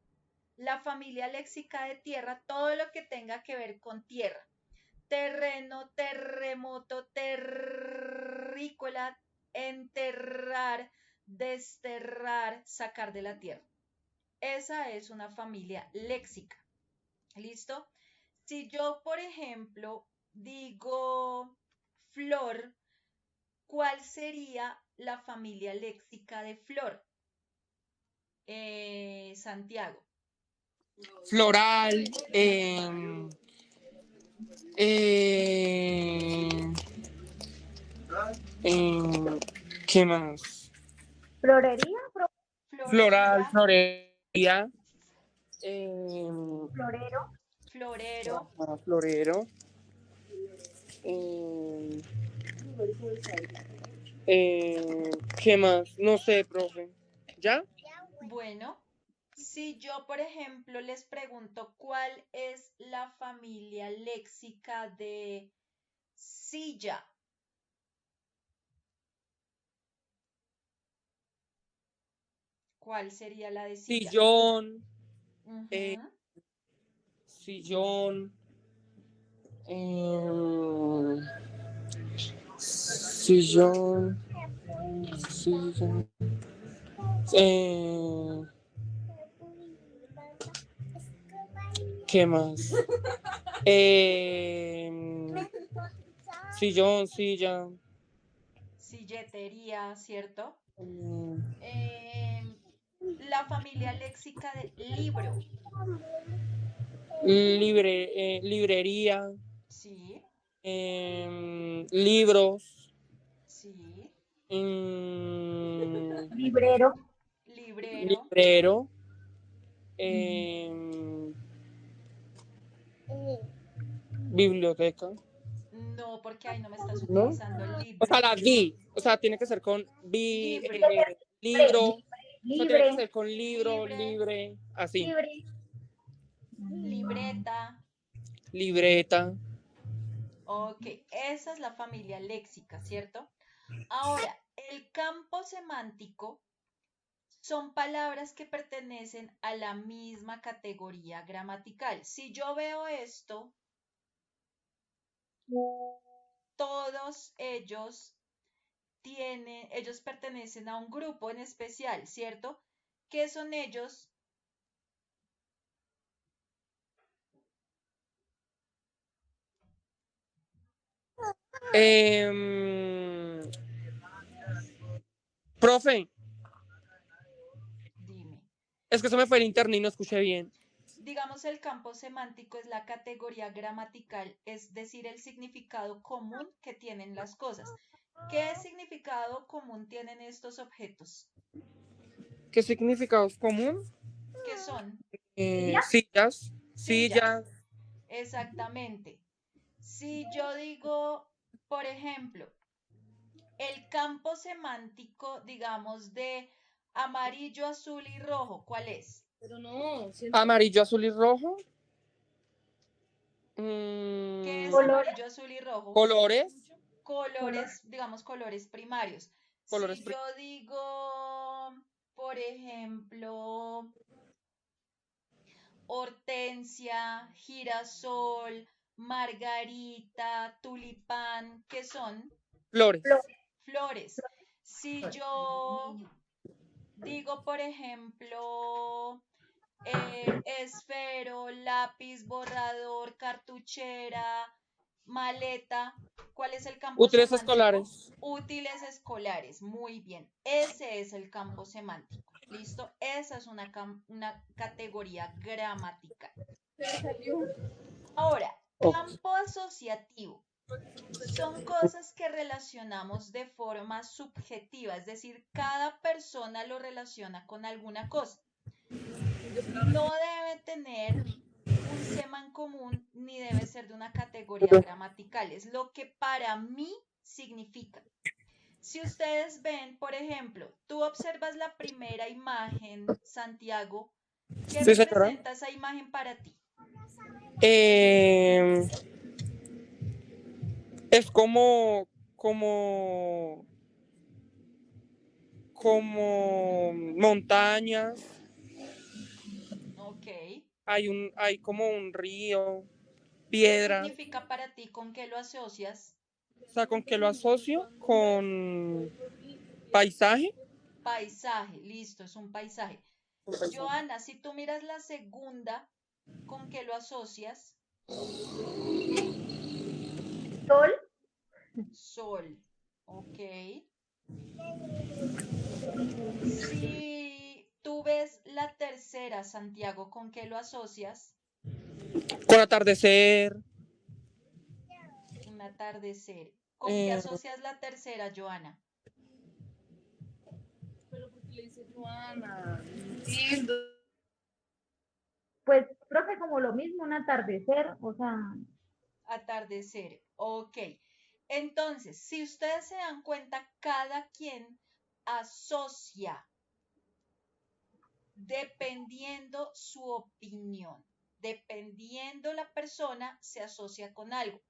la familia léxica de tierra, todo lo que tenga que ver con tierra. Terreno, terremoto, terrícola, enterrar, desterrar, sacar de la tierra. Esa es una familia léxica. ¿Listo? Si yo, por ejemplo, digo flor, ¿cuál sería la familia léxica de flor? Santiago. Floral, ¿qué más? Florería, Floral, florería, florero. Florero. Florero. ¿Qué más? No sé, profe. ¿Ya? Bueno, si yo, por ejemplo, les pregunto cuál es la familia léxica de silla. ¿Cuál sería la de silla? Sillón. Uh-huh. Sillón. Sillón. Sillón. ¿Qué más? Sillón, silla. Silletería, ¿cierto? La familia léxica de libro. Librería. Sí. Libros. Sí. Librero. Librero. Librero. Biblioteca. No, porque ahí no me estás ¿No? utilizando O libre. sea, la di. O sea, tiene que ser con Libre. libro. O sea, tiene que ser con Libre. libre, así. Libre. Libreta. Libreta. Ok, esa es la familia léxica, ¿cierto? Ahora, el campo semántico son palabras que pertenecen a la misma categoría gramatical. Si yo veo esto, todos ellos pertenecen a un grupo en especial, ¿cierto? ¿Qué son ellos? Profe, Dime. es que se me fue el internet y no escuché bien. Digamos, el campo semántico es la categoría gramatical, es decir, el significado común que tienen las cosas. ¿Qué significado común tienen estos objetos? ¿Qué significado es común? ¿Qué son? Sillas. Sillas. Exactamente. Si yo digo, por ejemplo, el campo semántico, digamos, de amarillo, azul y rojo, ¿cuál es? Amarillo, azul y rojo. ¿Qué es amarillo, azul y rojo? Colores. Colores, digamos, colores primarios. Colores Si yo digo, por ejemplo, hortensia, girasol, margarita, tulipán, ¿qué son? Flores. Flores. Si yo digo, por ejemplo, esfero, lápiz, borrador, cartuchera, maleta, ¿cuál es el campo Útiles semántico? escolares. Útiles escolares, muy bien. Ese es el campo semántico. ¿Listo? Esa es una categoría gramatical. Ahora, campo asociativo. Son cosas que relacionamos de forma subjetiva, es decir, cada persona lo relaciona con alguna cosa. No debe tener un sema en común ni debe ser de una categoría gramatical. Es lo que para mí significa. Si ustedes ven, por ejemplo, tú observas la primera imagen, Santiago, ¿qué Sí, señora. representa esa imagen para ti? Es como montañas. Ok. Hay como un río, ¿Qué piedras. significa para ti? ¿Con qué lo asocias? O sea, ¿con qué lo asocio? Con paisaje. Paisaje, listo, es un paisaje. Con paisaje. Joana, si tú miras la segunda, ¿con qué lo asocias? Sol, Sol. Ok. Si tú ves la tercera, Santiago, ¿con qué lo asocias? Con atardecer. Un atardecer. ¿Con qué eh, asocias la tercera, Joana? Pero porque le dice Joana, no entiendo. pues creo que como lo mismo, un atardecer, o sea, Atardecer. Ok. Entonces, si ustedes se dan cuenta, cada quien asocia dependiendo su opinión. Dependiendo la persona, se asocia con algo.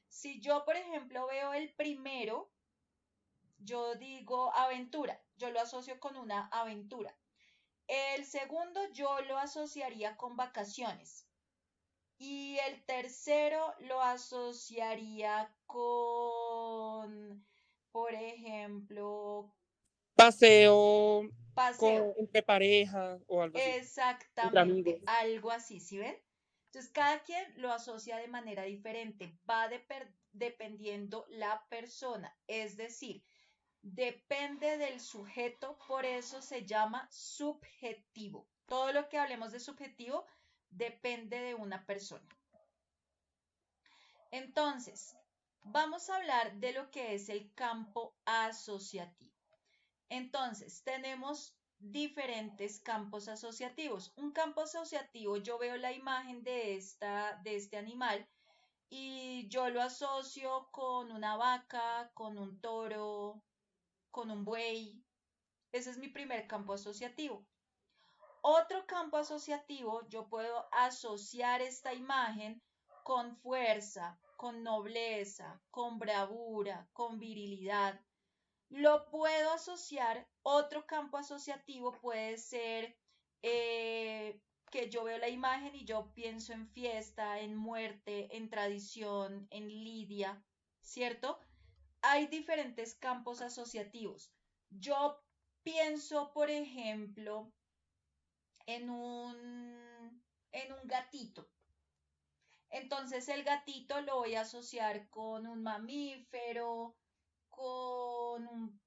Si yo, por ejemplo, veo el primero, yo digo aventura, yo lo asocio con una aventura. El segundo yo lo asociaría con vacaciones. Y el tercero lo asociaría con, por ejemplo, paseo paseo. entre parejas o algo así. Entre amigos. Exactamente, algo así, ¿sí ven? Entonces, cada quien lo asocia de manera diferente, va dependiendo la persona, es decir, depende del sujeto, por eso se llama subjetivo. Todo lo que hablemos de subjetivo depende de una persona. Entonces, vamos a hablar de lo que es el campo asociativo. Entonces, tenemos diferentes campos asociativos. Un campo asociativo, yo veo la imagen de este animal y yo lo asocio con una vaca, con un toro, con un buey. Ese es mi primer campo asociativo. Otro campo asociativo, yo puedo asociar esta imagen con fuerza, con nobleza, con bravura, con virilidad. Lo puedo asociar, otro campo asociativo puede ser que yo veo la imagen y yo pienso en fiesta, en muerte, en tradición, en lidia, ¿cierto? Hay diferentes campos asociativos. Yo pienso, por ejemplo, en un gatito. Entonces el gatito lo voy a asociar con un mamífero, con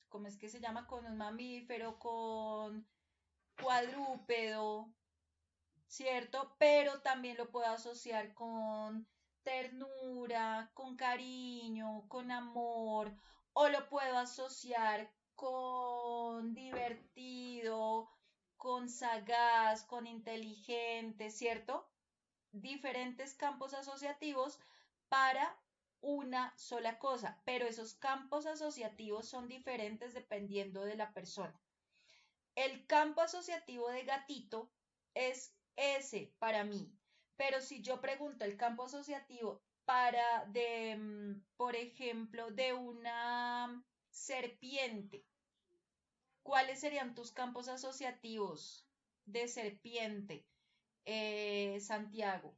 ¿cómo es que se llama? Con un mamífero, con cuadrúpedo, ¿cierto? Pero también lo puedo asociar con ternura, con cariño, con amor, o lo puedo asociar con divertido, con sagaz, con inteligente, ¿cierto? Diferentes campos asociativos para una sola cosa, pero esos campos asociativos son diferentes dependiendo de la persona. El campo asociativo de gatito es ese para mí, pero si yo pregunto el campo asociativo por ejemplo, de una serpiente, ¿cuáles serían tus campos asociativos de serpiente, Santiago?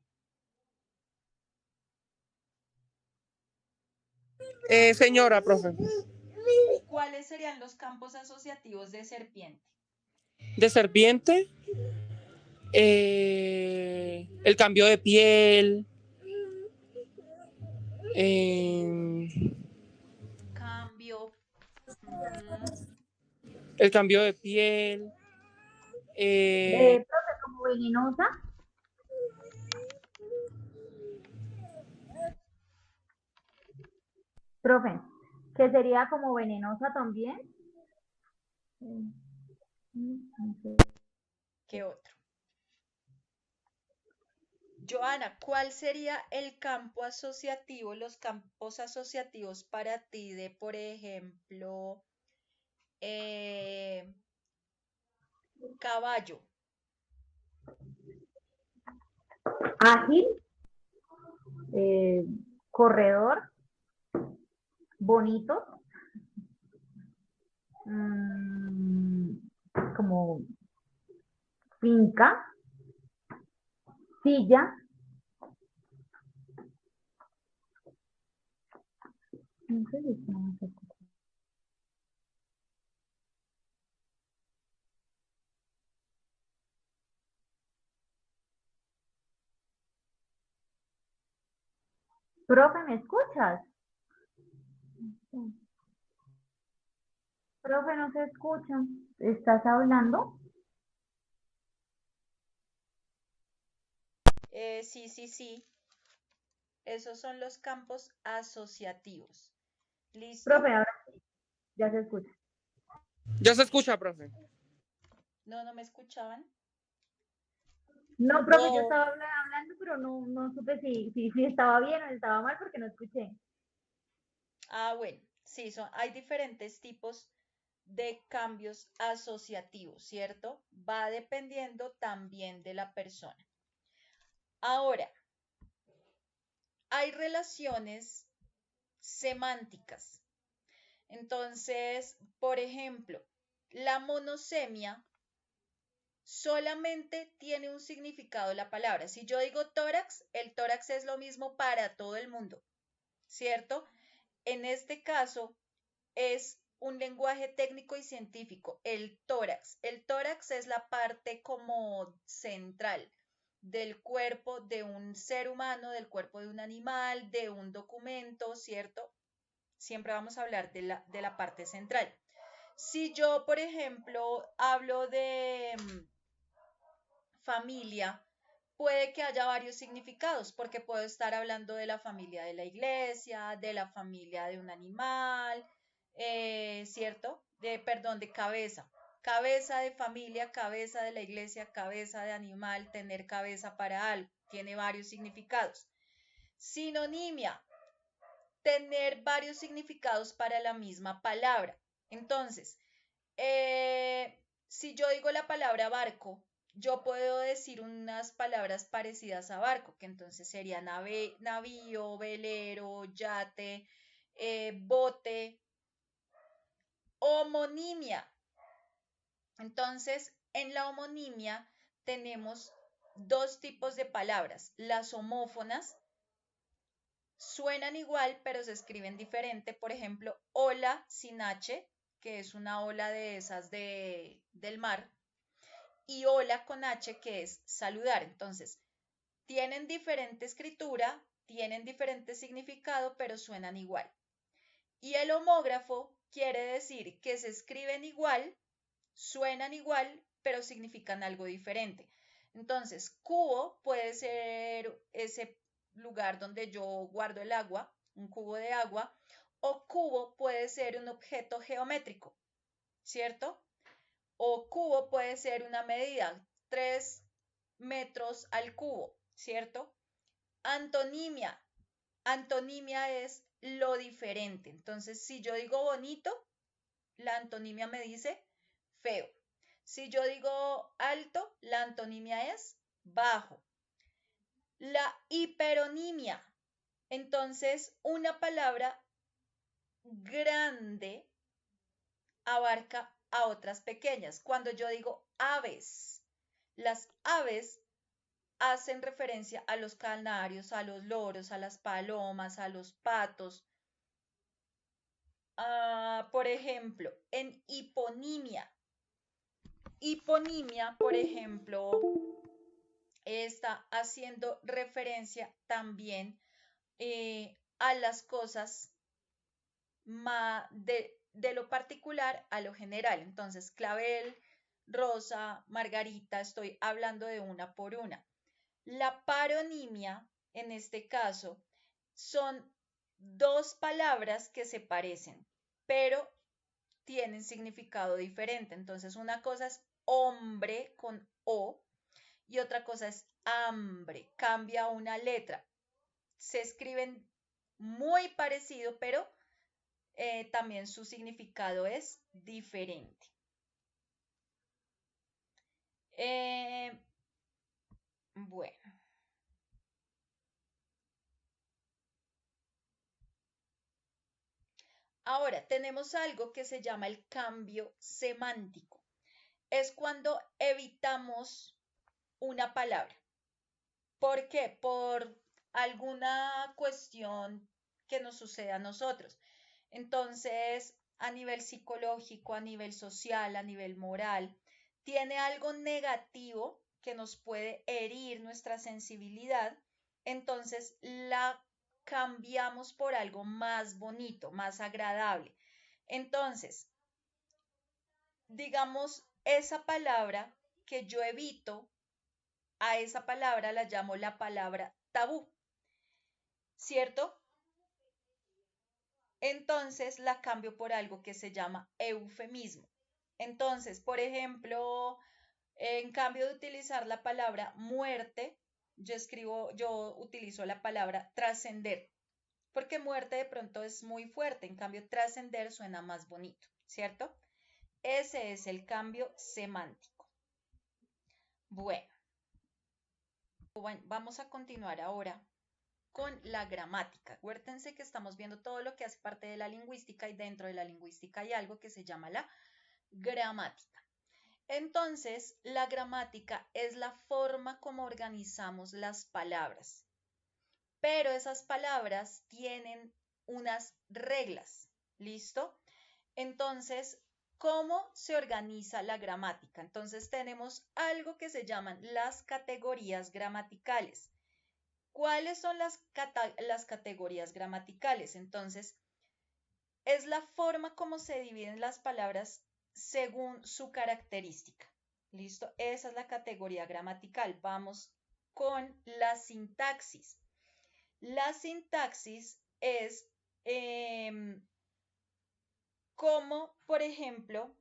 Señora, profe. ¿Cuáles serían los campos asociativos de serpiente? De serpiente, el cambio de piel, eh, Cambio. Ujú. el cambio de piel, profe, como venenosa, profe, que sería como venenosa también. ¿Qué otro? Joana, ¿cuál sería el campo asociativo, los campos asociativos para ti de, por ejemplo, eh, caballo? Ágil, corredor, bonito, mm, como finca, silla, no sé si estamos aquí. Profe, ¿me escuchas? Profe, no se escucha. ¿Estás hablando? Sí, sí, sí. Esos son los campos asociativos. Profe, ¿Listo? ahora ya se escucha. Ya se escucha, profe. No, no me escuchaban. No, profe, yo No, estaba hablando, pero no supe si estaba bien o estaba mal porque no escuché. Ah, bueno, sí, hay diferentes tipos de cambios asociativos, ¿cierto? Va dependiendo también de la persona. Ahora, hay relaciones semánticas. Entonces, por ejemplo, la monosemia solamente tiene un significado la palabra. Si yo digo tórax, el tórax es lo mismo para todo el mundo, ¿cierto? En este caso es un lenguaje técnico y científico, el tórax. El tórax es la parte como central del cuerpo de un ser humano, del cuerpo de un animal, de un documento, ¿cierto? Siempre vamos a hablar de la parte central. Si yo, por ejemplo, hablo de familia, puede que haya varios significados, porque puedo estar hablando de la familia de la iglesia, de la familia de un animal, ¿cierto? Perdón, de cabeza. Cabeza de familia, cabeza de la iglesia, cabeza de animal, tener cabeza para algo. Tiene varios significados. Sinonimia, tener varios significados para la misma palabra. Entonces, si yo digo la palabra barco, yo puedo decir unas palabras parecidas a barco, que entonces sería navío, velero, yate, bote, homonimia. Entonces, en la homonimia tenemos dos tipos de palabras, las homófonas, suenan igual, pero se escriben diferente. Por ejemplo, ola sin H, que es una ola de esas del mar, y hola con H, que es saludar. Entonces, tienen diferente escritura, tienen diferente significado, pero suenan igual. Y el homógrafo quiere decir que se escriben igual, suenan igual, pero significan algo diferente. Entonces, cubo puede ser ese lugar donde yo guardo el agua, un cubo de agua, o cubo puede ser un objeto geométrico, ¿cierto? O cubo puede ser una medida, 3 metros al cubo, ¿cierto? Antonimia. Antonimia es lo diferente. Entonces, si yo digo bonito, la antonimia me dice feo. Si yo digo alto, la antonimia es bajo. La hiperonimia. Entonces, una palabra grande abarca a otras pequeñas. Cuando yo digo aves, las aves hacen referencia a los canarios, a los loros, a las palomas, a los patos. Por ejemplo, en hiponimia. Hiponimia, por ejemplo, está haciendo referencia también a las cosas de lo particular a lo general. Entonces, clavel, rosa, margarita, estoy hablando de una por una. La paronimia, en este caso, son dos palabras que se parecen, pero tienen significado diferente. Entonces, una cosa es hombre con O y otra cosa es hambre. Cambia una letra. Se escriben muy parecido, pero también su significado es diferente. Bueno. Ahora, tenemos algo que se llama el cambio semántico. Es cuando evitamos una palabra. ¿Por qué? Por alguna cuestión que nos sucede a nosotros. Entonces, a nivel psicológico, a nivel social, a nivel moral, tiene algo negativo que nos puede herir nuestra sensibilidad, entonces la cambiamos por algo más bonito, más agradable. Entonces, digamos, esa palabra que yo evito, a esa palabra la llamo la palabra tabú, ¿cierto? Entonces la cambio por algo que se llama eufemismo. Entonces, por ejemplo, en cambio de utilizar la palabra muerte, yo utilizo la palabra trascender, porque muerte de pronto es muy fuerte, en cambio trascender suena más bonito, ¿cierto? Ese es el cambio semántico. Bueno, vamos a continuar ahora con la gramática. Acuérdense que estamos viendo todo lo que hace parte de la lingüística y dentro de la lingüística hay algo que se llama la gramática. Entonces, la gramática es la forma como organizamos las palabras, pero esas palabras tienen unas reglas, ¿listo? Entonces, ¿cómo se organiza la gramática? Entonces, tenemos algo que se llaman las categorías gramaticales. ¿Cuáles son las categorías gramaticales? Entonces, es la forma como se dividen las palabras según su característica. ¿Listo? Esa es la categoría gramatical. Vamos con la sintaxis. La sintaxis es como, por ejemplo,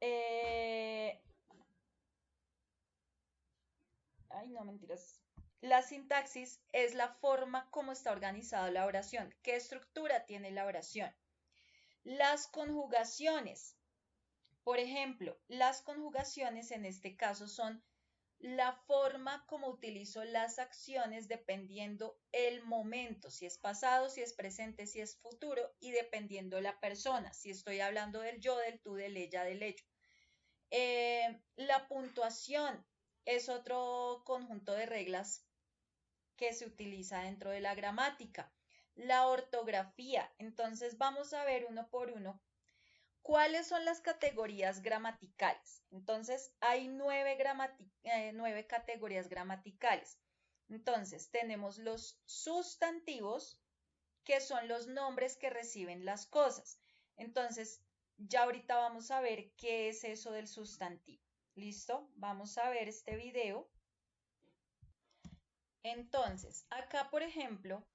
ay, no, mentiras. La sintaxis es la forma como está organizada la oración, qué estructura tiene la oración. Las conjugaciones, por ejemplo, las conjugaciones en este caso son la forma como utilizo las acciones dependiendo el momento, si es pasado, si es presente, si es futuro y dependiendo la persona, si estoy hablando del yo, del tú, del ella, del ello. La puntuación es otro conjunto de reglas que se utiliza dentro de la gramática. La ortografía, entonces vamos a ver uno por uno cuáles son las categorías gramaticales. Entonces hay 9 categorías gramaticales. Entonces tenemos los sustantivos, que son los nombres que reciben las cosas. Entonces ya ahorita vamos a ver qué es eso del sustantivo. ¿Listo? Vamos a ver este video. Entonces, acá, por ejemplo,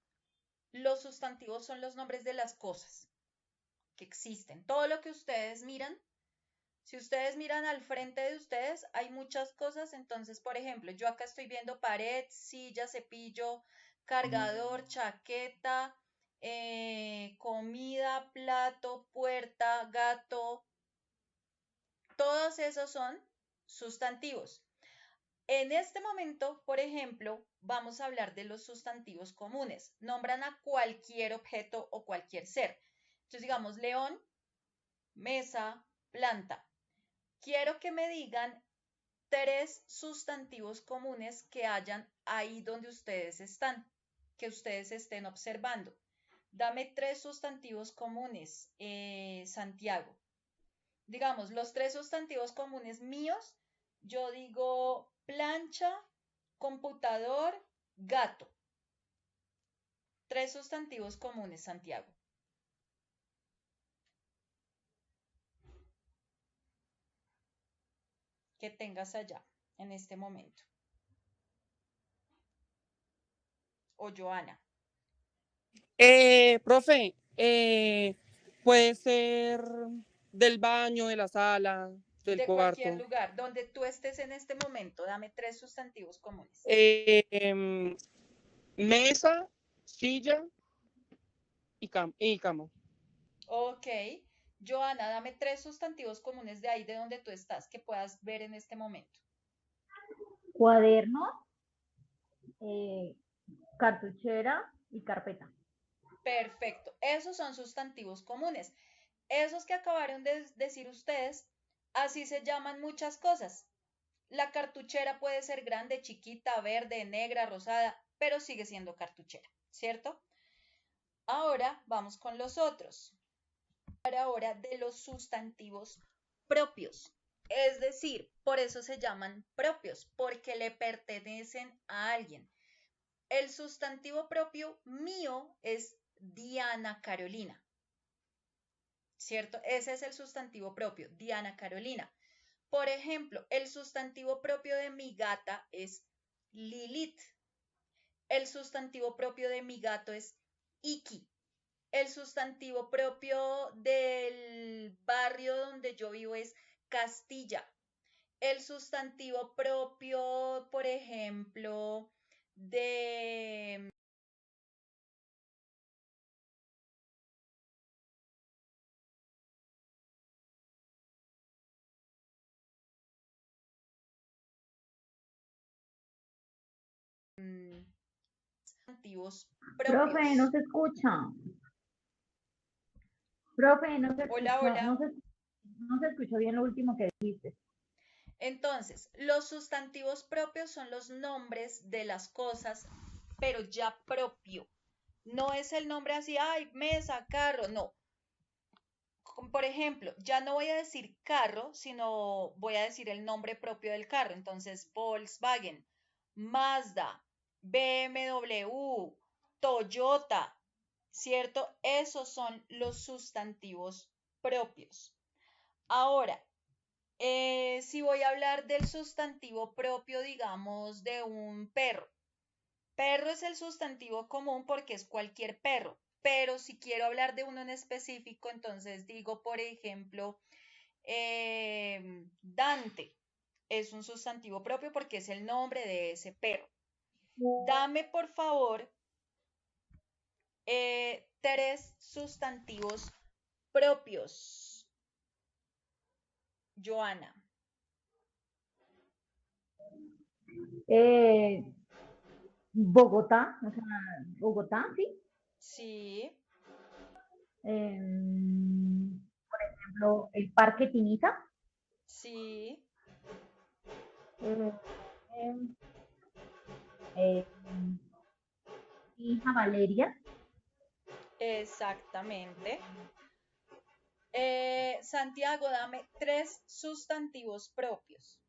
los sustantivos son los nombres de las cosas que existen. Todo lo que ustedes miran, si ustedes miran al frente de ustedes, hay muchas cosas. Entonces, por ejemplo, yo acá estoy viendo pared, silla, cepillo, cargador, chaqueta, comida, plato, puerta, gato. Todos esos son sustantivos. En este momento, por ejemplo, vamos a hablar de los sustantivos comunes. Nombran a cualquier objeto o cualquier ser. Entonces, digamos, león, mesa, planta. Quiero que me digan 3 sustantivos comunes que hayan ahí donde ustedes están, que ustedes estén observando. Dame 3 sustantivos comunes, Santiago. Digamos, los 3 sustantivos comunes míos, yo digo plancha, computador, gato. 3 sustantivos comunes, Santiago. Que tengas allá en este momento. O Joana. Profe, puede ser del baño, de la sala, del De cualquier cuarto. lugar donde tú estés en este momento. Dame 3 sustantivos comunes. Mesa, silla y cama. Ok. Joana, dame 3 sustantivos comunes de ahí de donde tú estás que puedas ver en este momento. Cuaderno, cartuchera y carpeta. Perfecto. Esos son sustantivos comunes. Esos que acabaron de decir ustedes, así se llaman muchas cosas. La cartuchera puede ser grande, chiquita, verde, negra, rosada, pero sigue siendo cartuchera, ¿cierto? Ahora vamos con los otros. Ahora de los sustantivos propios. Es decir, por eso se llaman propios, porque le pertenecen a alguien. El sustantivo propio mío es Diana Carolina, ¿cierto? Ese es el sustantivo propio, Diana Carolina. Por ejemplo, el sustantivo propio de mi gata es Lilith. El sustantivo propio de mi gato es Iki. El sustantivo propio del barrio donde yo vivo es Castilla. El sustantivo propio, por ejemplo, de... sustantivos propios. Profe, no se escucha. Profe, no se Hola, escuchó, hola. no se escuchó bien lo último que dijiste. Entonces, los sustantivos propios son los nombres de las cosas, pero ya propio. No es el nombre así, ay, mesa, carro, no. Por ejemplo, ya no voy a decir carro, sino voy a decir el nombre propio del carro. Entonces, Volkswagen, Mazda, BMW, Toyota, ¿cierto? Esos son los sustantivos propios. Ahora, si voy a hablar del sustantivo propio, digamos, de un perro. Perro es el sustantivo común porque es cualquier perro, pero si quiero hablar de uno en específico, entonces digo, por ejemplo, Dante es un sustantivo propio porque es el nombre de ese perro. Dame, por favor, 3 sustantivos propios. Joana. Bogotá, o sea, Bogotá, sí. Sí, Por ejemplo, el Parque Tinita. sí, Eh, eh, Hija Valeria. exactamente. Santiago, dame 3 sustantivos propios.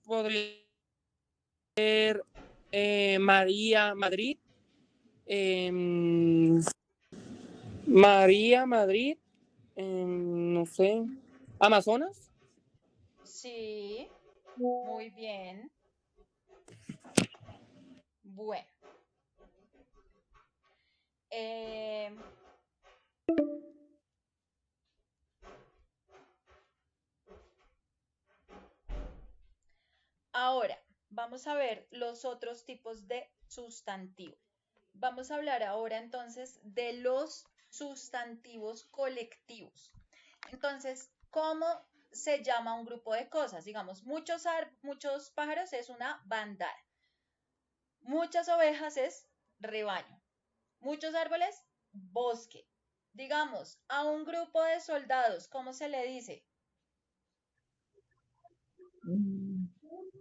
Podría ser María, Madrid. María, Madrid. No sé. Amazonas. Sí, muy bien. Bueno. Eh, ahora, vamos a ver los otros tipos de sustantivo. Vamos a hablar ahora entonces de los sustantivos colectivos. Entonces, ¿cómo se llama un grupo de cosas? Digamos, muchos pájaros es una bandada. Muchas ovejas es rebaño. Muchos árboles, bosque. Digamos, a un grupo de soldados, ¿cómo se le dice?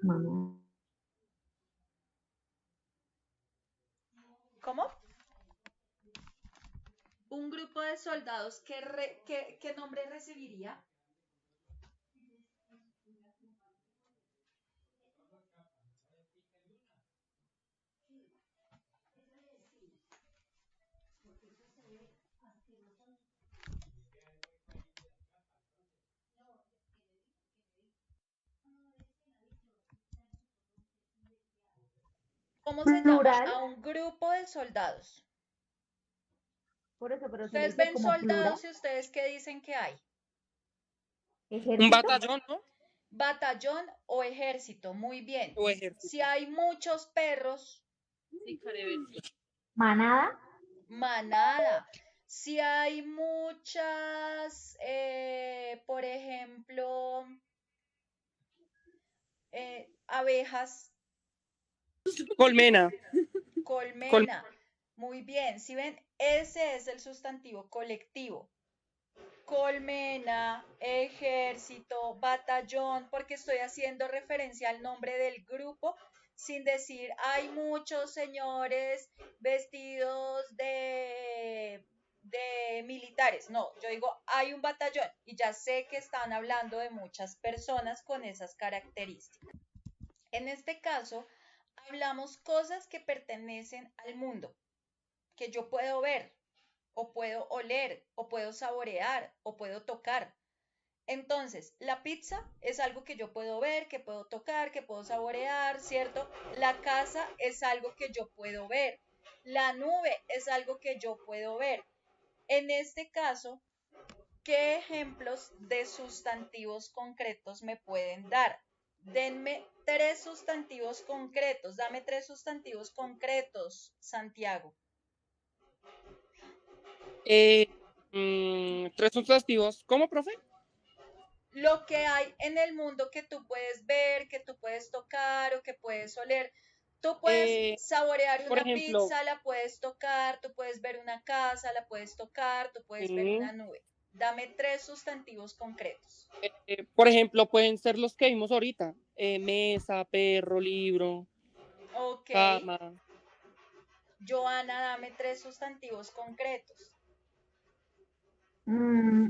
Mamá. ¿Cómo? Un grupo de soldados, ¿qué nombre recibiría? ¿Cómo se llama Plural, a un grupo de soldados? Por eso, pero se le Ustedes dice ven como plural. soldados y ustedes qué dicen que hay. Un Ejército, batallón, ¿no? Batallón o ejército, muy bien. O Si ejército. hay muchos perros, Sí, Careverso. manada, manada. Si hay muchas, por ejemplo, abejas, Colmena. colmena. Muy bien. Si ven, ese es el sustantivo colectivo. Colmena, ejército, batallón, porque estoy haciendo referencia al nombre del grupo sin decir hay muchos señores vestidos de militares. No, yo digo hay un batallón y ya sé que están hablando de muchas personas con esas características. En este caso, hablamos cosas que pertenecen al mundo, que yo puedo ver, o puedo oler, o puedo saborear, o puedo tocar. Entonces, la pizza es algo que yo puedo ver, que puedo tocar, que puedo saborear, ¿cierto? La casa es algo que yo puedo ver. La nube es algo que yo puedo ver. En este caso, ¿qué ejemplos de sustantivos concretos me pueden dar? Denme 3 sustantivos concretos. Dame 3 sustantivos concretos, Santiago. 3 sustantivos. ¿Cómo, profe? Lo que hay en el mundo que tú puedes ver, que tú puedes tocar o que puedes oler. Tú puedes saborear Por una ejemplo, pizza, la puedes tocar, tú puedes ver una casa, la puedes tocar, tú puedes ver una nube. Dame 3 sustantivos concretos. por ejemplo, pueden ser los que vimos ahorita. Mesa, perro, libro, Ok. cama. Joana, dame 3 sustantivos concretos.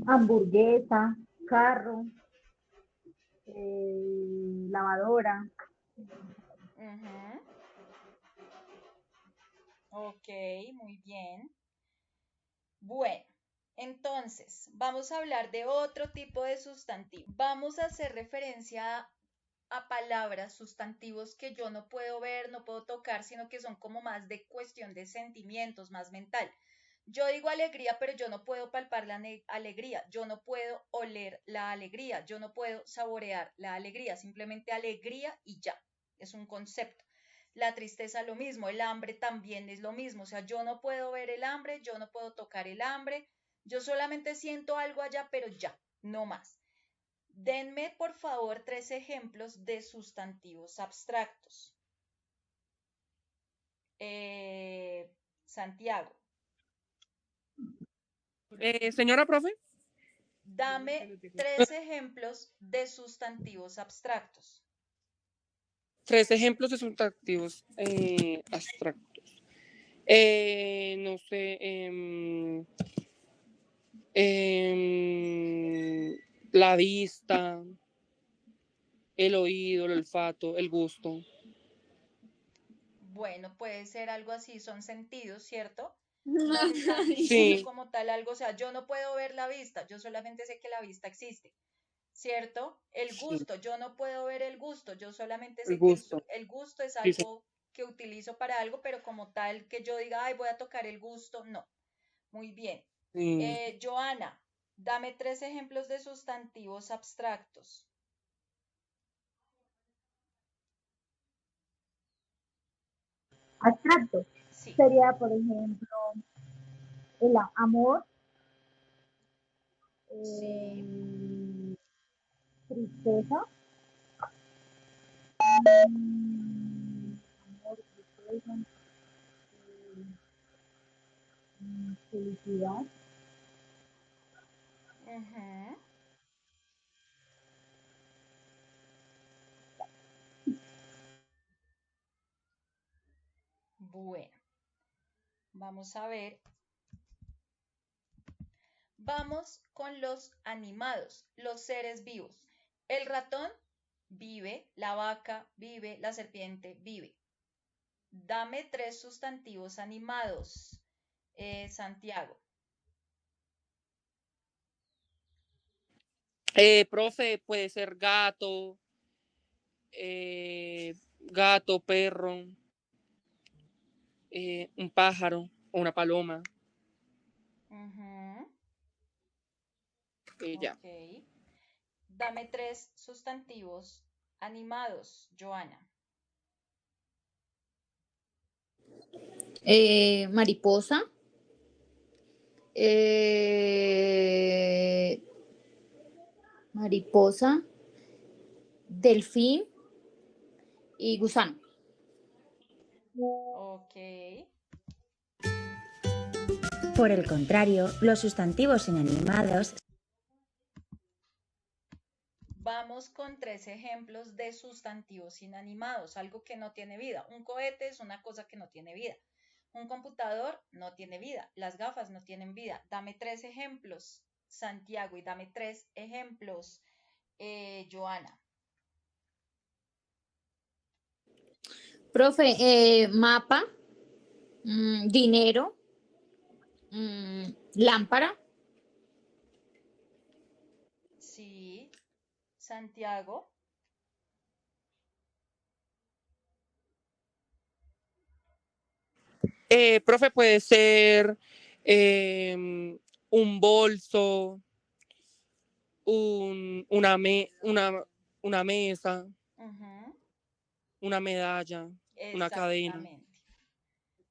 hamburguesa, carro, lavadora. Uh-huh. Ok, muy bien. Bueno, entonces vamos a hablar de otro tipo de sustantivo. Vamos a hacer referencia a palabras, sustantivos que yo no puedo ver, no puedo tocar, sino que son como más de cuestión de sentimientos, más mental. Yo digo alegría, pero yo no puedo palpar la alegría, yo no puedo oler la alegría, yo no puedo saborear la alegría, simplemente alegría y ya, es un concepto. La tristeza lo mismo, el hambre también es lo mismo, o sea, yo no puedo ver el hambre, yo no puedo tocar el hambre, yo solamente siento algo allá, pero ya, no más. Denme, por favor, 3 ejemplos de sustantivos abstractos. Santiago, Señora, profe. dame 3 ejemplos de sustantivos abstractos. 3 ejemplos de sustantivos abstractos. No sé. La vista, el oído, el olfato, el gusto. Bueno, puede ser algo así, son sentidos, ¿cierto? No me están diciendo Sí, como tal algo, o sea, yo no puedo ver la vista, yo solamente sé que la vista existe, ¿cierto? El sí, gusto, yo no puedo ver el gusto, yo solamente el sé que gusto. el gusto es Sí, sí. algo que utilizo para algo, pero como tal que yo diga, ay, voy a tocar el gusto, no. Muy bien. Joana, dame 3 ejemplos de sustantivos abstractos. Abstracto. Sí. Sería, por ejemplo, el amor, Sí. tristeza, amor, tristeza, felicidad. Uh-huh. Bueno, vamos a ver. Vamos con los animados, los seres vivos. El ratón vive, la vaca vive, la serpiente vive. Dame 3 sustantivos animados, Santiago. Profe, puede ser gato, perro, un pájaro o una paloma. Ujú. Y ya. Ok. Dame 3 sustantivos animados, Joana. Mariposa, eh, mariposa, delfín y gusano. Ok. Por el contrario, los sustantivos inanimados. Vamos con 3 ejemplos de sustantivos inanimados, algo que no tiene vida. Un cohete es una cosa que no tiene vida. Un computador no tiene vida. Las gafas no tienen vida. Dame 3 ejemplos, Santiago, y dame 3 ejemplos, Joana. Profe, mapa, dinero, lámpara. Sí, Santiago. Profe, puede ser un bolso, una mesa, Ujú, una medalla, una cadena. exactamente.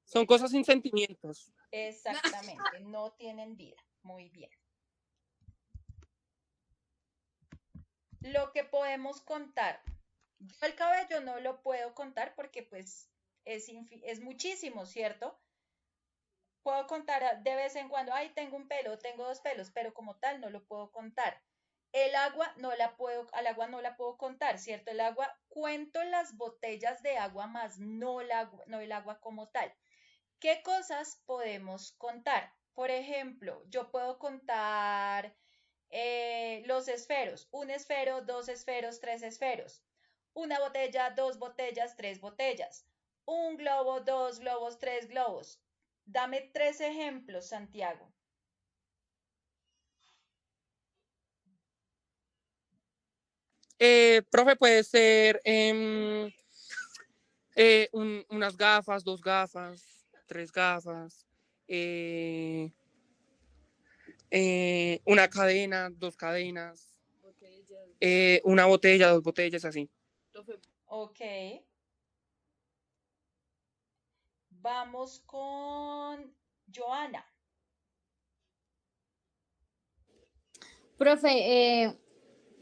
Son cosas sin sentimientos. Exactamente, no tienen vida. Muy bien. Lo que podemos contar. Yo el cabello no lo puedo contar porque pues es muchísimo, ¿cierto? Puedo contar de vez en cuando, ay, tengo un pelo, tengo 2 pelos, pero como tal no lo puedo contar. El agua no la puedo, al agua no la puedo contar, ¿cierto? El agua, cuento las botellas de agua más, no el agua como tal. ¿Qué cosas podemos contar? Por ejemplo, yo puedo contar los esferos. Un esfero, 2 esferos, 3 esferos. Una botella, 2 botellas, 3 botellas. Un globo, 2 globos, 3 globos. Dame 3 ejemplos, Santiago. Profe, puede ser unas gafas, 2 gafas, 3 gafas, una cadena, 2 cadenas, una botella, 2 botellas, así. Ok. Vamos con Joana. Profe,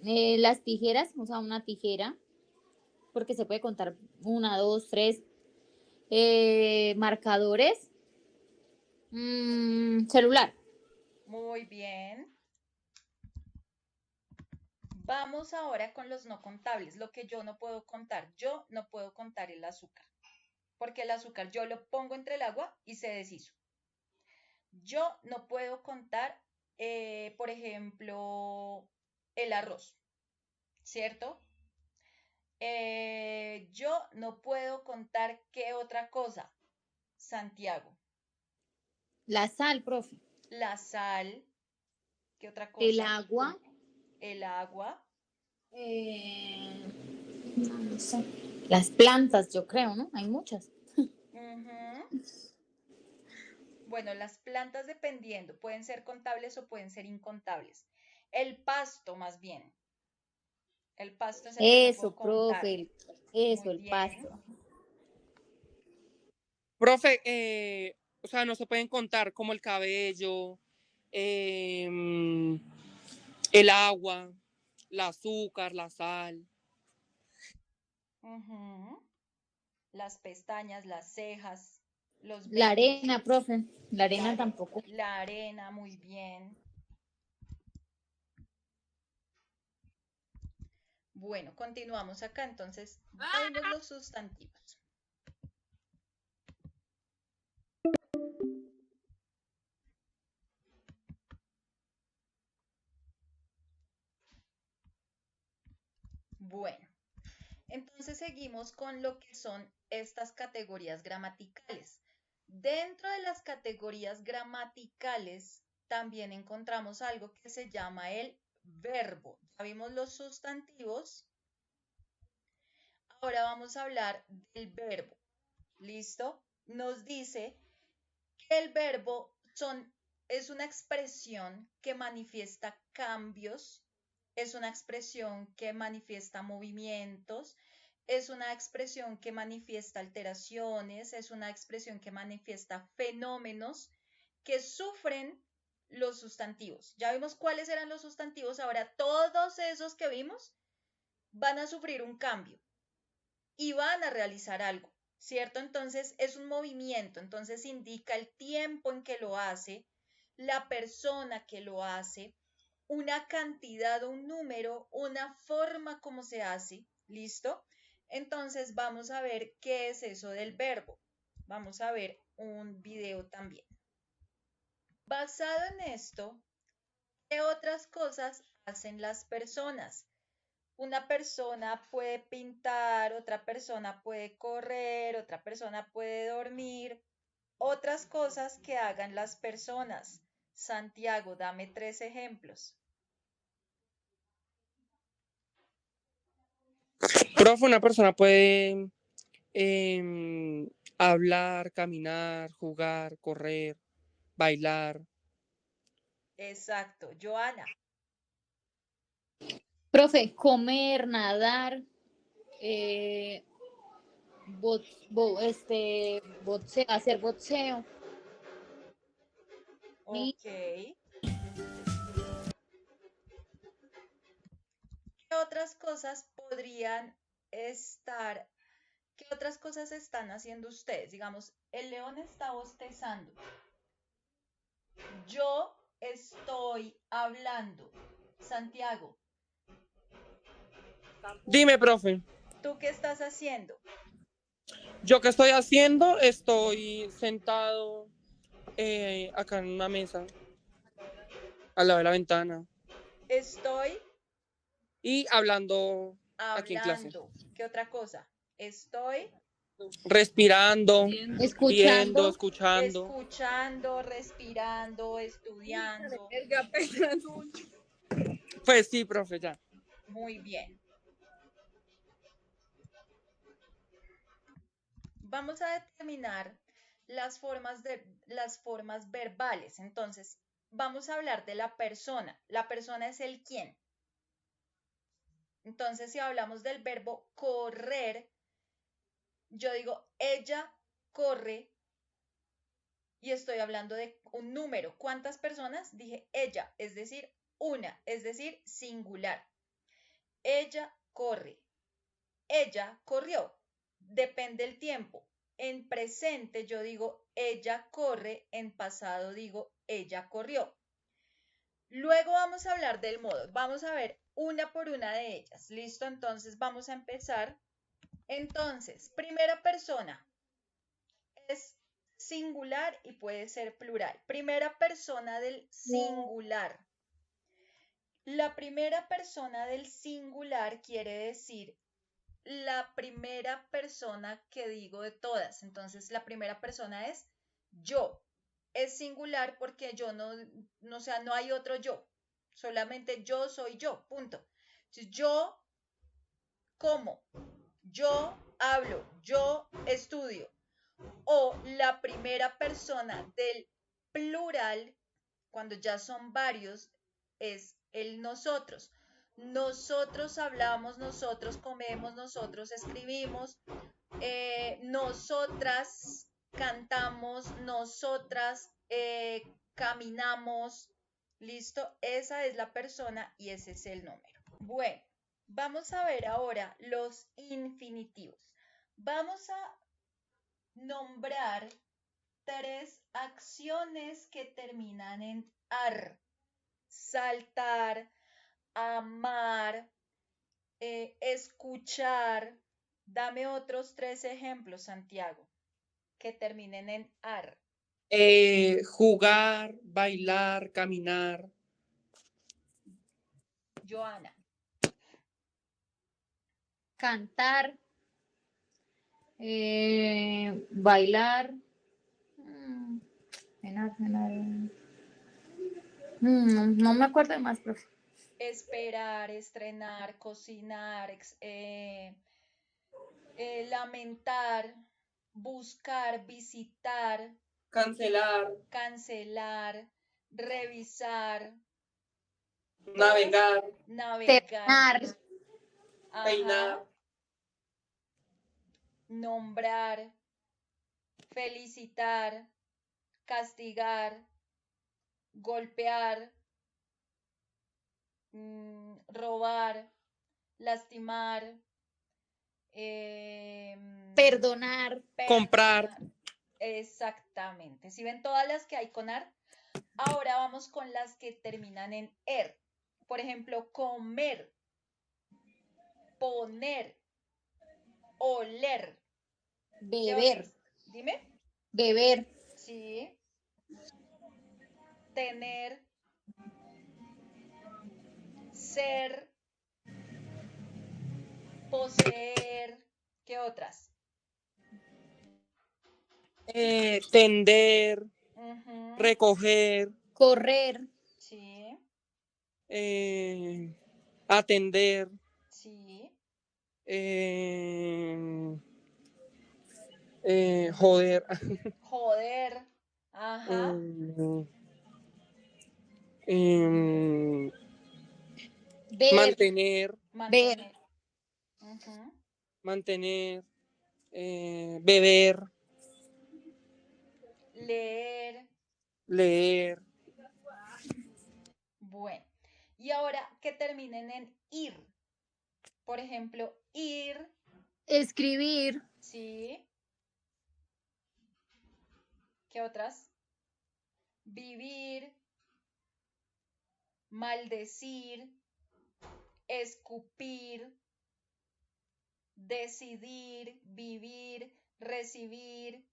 las tijeras, o sea, una tijera, porque se puede contar 1, 2, 3. Marcadores, celular. Muy bien. Vamos ahora con los no contables, lo que yo no puedo contar. Yo no puedo contar el azúcar, porque el azúcar yo lo pongo entre el agua y se deshizo. Yo no puedo contar, por ejemplo, el arroz, ¿cierto? Yo no puedo contar qué otra cosa, Santiago. La sal, profe. La sal, ¿qué otra El cosa? agua. El agua. No sé. Las plantas, yo creo, ¿no? Hay muchas. Ujú. Bueno, las plantas dependiendo, pueden ser contables o pueden ser incontables. El pasto, más bien. El pasto es el que no puedo Eso, contar. profe. Eso, Muy el bien. pasto. Profe, o sea, no se pueden contar como el cabello, el agua, el azúcar, la sal. Ujú. Las pestañas, las cejas, los La vellos, arena, profe. La arena tampoco. la arena, muy bien. Bueno, continuamos acá. Entonces, vemos los sustantivos. Bueno, entonces seguimos con lo que son estas categorías gramaticales. Dentro de las categorías gramaticales también encontramos algo que se llama el verbo. Ya vimos los sustantivos. Ahora vamos a hablar del verbo. ¿Listo? Nos dice que el verbo es una expresión que manifiesta cambios, es una expresión que manifiesta movimientos, es una expresión que manifiesta alteraciones, es una expresión que manifiesta fenómenos que sufren los sustantivos. Ya vimos cuáles eran los sustantivos, ahora todos esos que vimos van a sufrir un cambio y van a realizar algo, ¿cierto? Entonces es un movimiento, entonces indica el tiempo en que lo hace, la persona que lo hace, una cantidad o un número, una forma como se hace, ¿listo? Entonces vamos a ver qué es eso del verbo. Vamos a ver un video también. Basado en esto, ¿qué otras cosas hacen las personas? Una persona puede pintar, otra persona puede correr, otra persona puede dormir. Otras cosas que hagan las personas. Santiago, dame 3 ejemplos. Profe, una persona puede hablar, caminar, jugar, correr, bailar. Exacto. Joana. Profe, comer, nadar, hacer boxeo. Ok. ¿Qué otras cosas podrían estar? ¿Qué otras cosas están haciendo ustedes? Digamos, el león está bostezando. Yo estoy hablando. Santiago. Dime, profe. ¿Tú qué estás haciendo? ¿Yo qué estoy haciendo? Estoy sentado acá en una mesa, al lado de la ventana. Estoy y hablando aquí en clase. hablando. ¿Qué otra cosa? Estoy Respirando, viendo, escuchando. escuchando, respirando, estudiando. Pues sí, profe, ya. Muy bien. Vamos a determinar las formas verbales. Entonces, vamos a hablar de la persona. La persona es el quién. Entonces, si hablamos del verbo correr, yo digo, ella corre y estoy hablando de un número. ¿Cuántas personas? Dije ella, es decir, una, es decir, singular. Ella corre. Ella corrió. Depende el tiempo. En presente yo digo ella corre, en pasado digo ella corrió. Luego vamos a hablar del modo. Vamos a ver una por una de ellas. ¿Listo? Entonces vamos a empezar. Entonces, primera persona es singular y puede ser plural. Primera persona del singular. La primera persona del singular quiere decir la primera persona que digo de todas. Entonces, la primera persona es yo. Es singular porque yo o sea, no hay otro yo. Solamente yo soy yo, punto. Entonces, yo como, yo hablo, yo estudio. O la primera persona del plural, cuando ya son varios, es el nosotros. Nosotros hablamos, nosotros comemos, nosotros escribimos, nosotras cantamos, nosotras caminamos. ¿Listo? Esa es la persona y ese es el número. Bueno, vamos a ver ahora los infinitivos. Vamos a nombrar 3 acciones que terminan en ar. Saltar, amar, escuchar. Dame otros 3 ejemplos, Santiago, que terminen en ar. Jugar, bailar, caminar. Joana. Cantar, bailar. No me acuerdo de más, profe. Esperar, estrenar, cocinar, lamentar, buscar, visitar, Cancelar, revisar, todas, navegar, navegar, Terminar, peinar, ajá, nombrar, felicitar, castigar, golpear, robar, lastimar, perdonar, comprar, perdonar. Exactamente. Si ven todas las que hay con ar, ahora vamos con las que terminan en er. Por ejemplo, comer, poner, oler. ¿Qué beber, otras? Dime. beber, Sí. Tener, ser, poseer. ¿Qué otras? tender, Ujú, recoger, correr, sí, atender, sí. eh, joder, Joder. Ajá. eh, em, ver, mantener, ver, Mantener. Ujú. mantener, beber, Leer. leer, Bueno. Y ahora que terminen en ir. Por ejemplo, ir, escribir, sí. ¿Qué otras? Vivir, maldecir, escupir, decidir, vivir, recibir,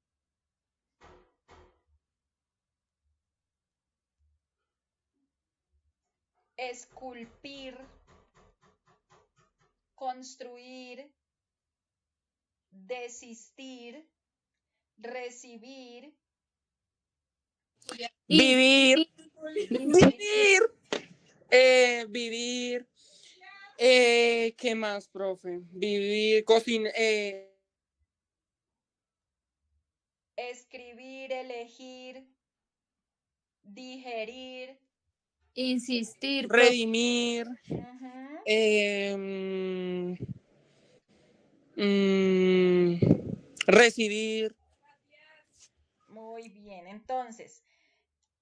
esculpir, construir, desistir, recibir, vivir, insistir. vivir, vivir, ¿qué más, profe? Vivir, cocinar, Escribir, elegir, digerir. insistir, redimir, Ujú. em, mm, recibir, Muy bien, entonces,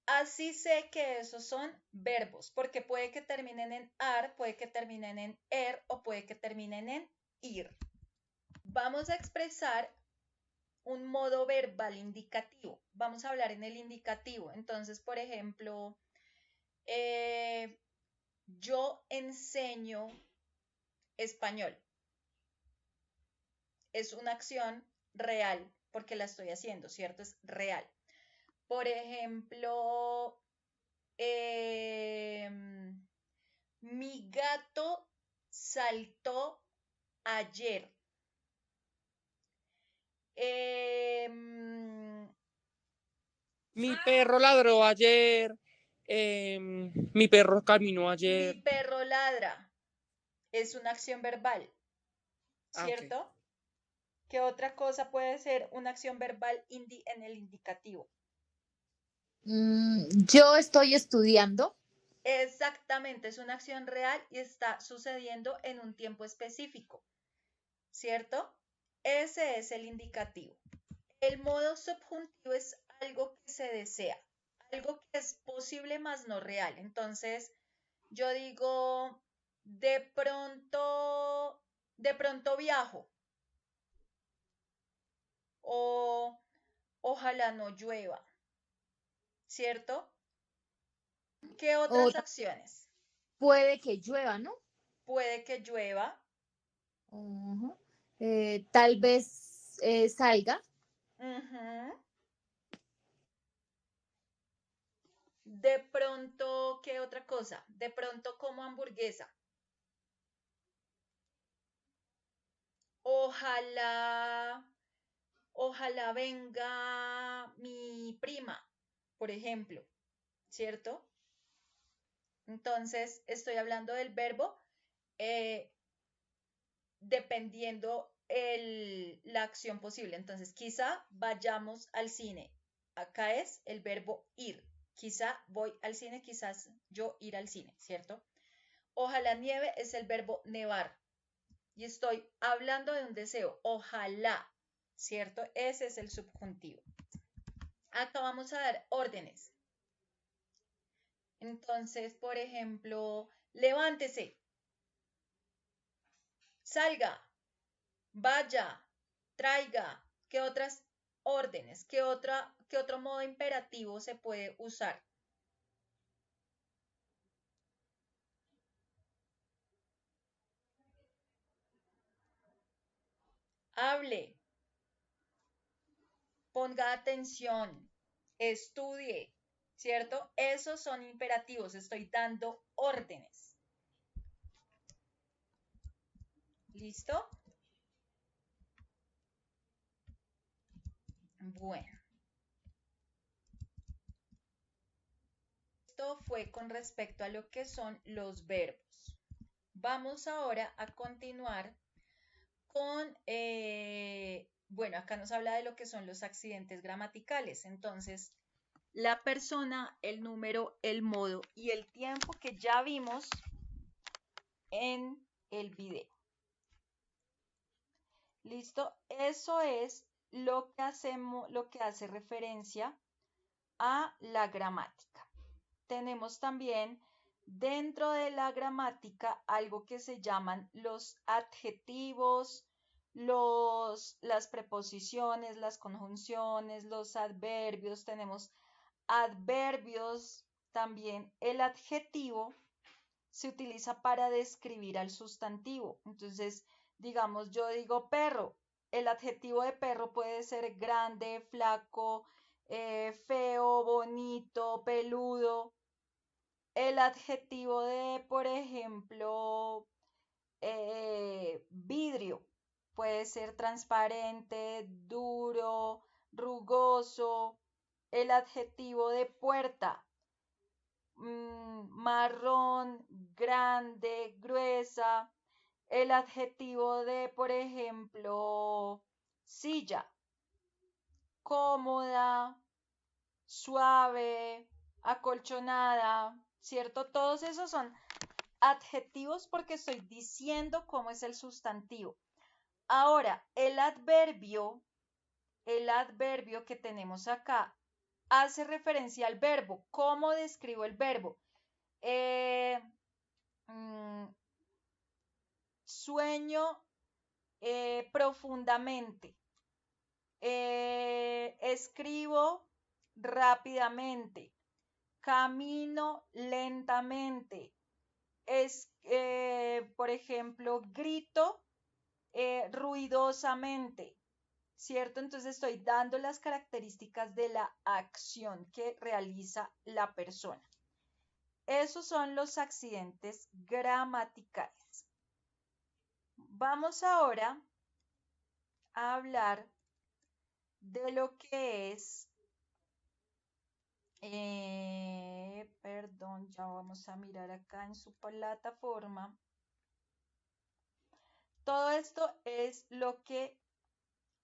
así sé que esos son verbos, porque puede que terminen en ar, puede que terminen en er o puede que terminen en ir. Vamos a expresar un modo verbal indicativo. Vamos a hablar en el indicativo. Entonces, por ejemplo, eh, yo enseño español. Es una acción real porque la estoy haciendo, ¿cierto? Es real. Por ejemplo, eh, mi gato saltó ayer. Eh, mi perro ladró ayer, mi perro caminó mi ayer. perro ladra. Es una acción verbal, Ah, ok. ¿cierto? ¿Qué otra cosa puede ser una acción verbal en el indicativo? yo estoy estudiando, Exactamente, es una acción real y está sucediendo en un tiempo específico, ¿cierto? Ese es el indicativo. El modo subjuntivo es algo que se desea, algo que es posible más no real. Entonces, yo digo, de pronto viajo o ojalá no llueva, ¿cierto? ¿Qué o otras acciones? puede que llueva, ¿no? Puede que llueva. Ujú. Tal vez salga, Ujú. De pronto, ¿qué otra cosa? De pronto como hamburguesa. Ojalá, ojalá venga mi prima, por ejemplo, ¿cierto? Entonces, estoy hablando del verbo eh, dependiendo la acción posible. Entonces, quizá vayamos al cine. Acá es el verbo ir. Quizá voy al cine, quizás yo ir al cine, ¿cierto? Ojalá nieve es el verbo nevar. Y estoy hablando de un deseo. Ojalá, ¿cierto? Ese es el subjuntivo. Acá vamos a dar órdenes. Entonces, por ejemplo, levántese, salga, vaya, traiga. ¿Qué otras órdenes? ¿Qué otro modo imperativo se puede usar? Hable, ponga atención, estudie, ¿cierto? Esos son imperativos, estoy dando órdenes. ¿Listo? Bueno. Esto fue con respecto a lo que son los verbos. Vamos ahora a continuar con, bueno, acá nos habla de lo que son los accidentes gramaticales. Entonces, la persona, el número, el modo y el tiempo que ya vimos en el video. ¿Listo? Eso es lo que hacemos, lo que hace referencia a la gramática. Tenemos también dentro de la gramática algo que se llaman los adjetivos, las preposiciones, las conjunciones, los adverbios. Tenemos adverbios también. El adjetivo se utiliza para describir al sustantivo. Entonces, digamos, yo digo perro. El adjetivo de perro puede ser grande, flaco, feo, bonito, peludo. El adjetivo de, por ejemplo, vidrio puede ser transparente, duro, rugoso. El adjetivo de puerta, marrón, grande, gruesa. El adjetivo de, por ejemplo, silla, cómoda, suave, acolchonada, ¿cierto? Todos esos son adjetivos porque estoy diciendo cómo es el sustantivo. Ahora, el adverbio que tenemos acá hace referencia al verbo. ¿Cómo describo el verbo? Sueño profundamente. Escribo rápidamente. Camino lentamente. Por ejemplo, grito ruidosamente, ¿cierto? Entonces estoy dando las características de la acción que realiza la persona. Esos son los accidentes gramaticales. Vamos ahora a hablar de lo que es, perdón, ya vamos a mirar acá en su plataforma. Todo esto es lo que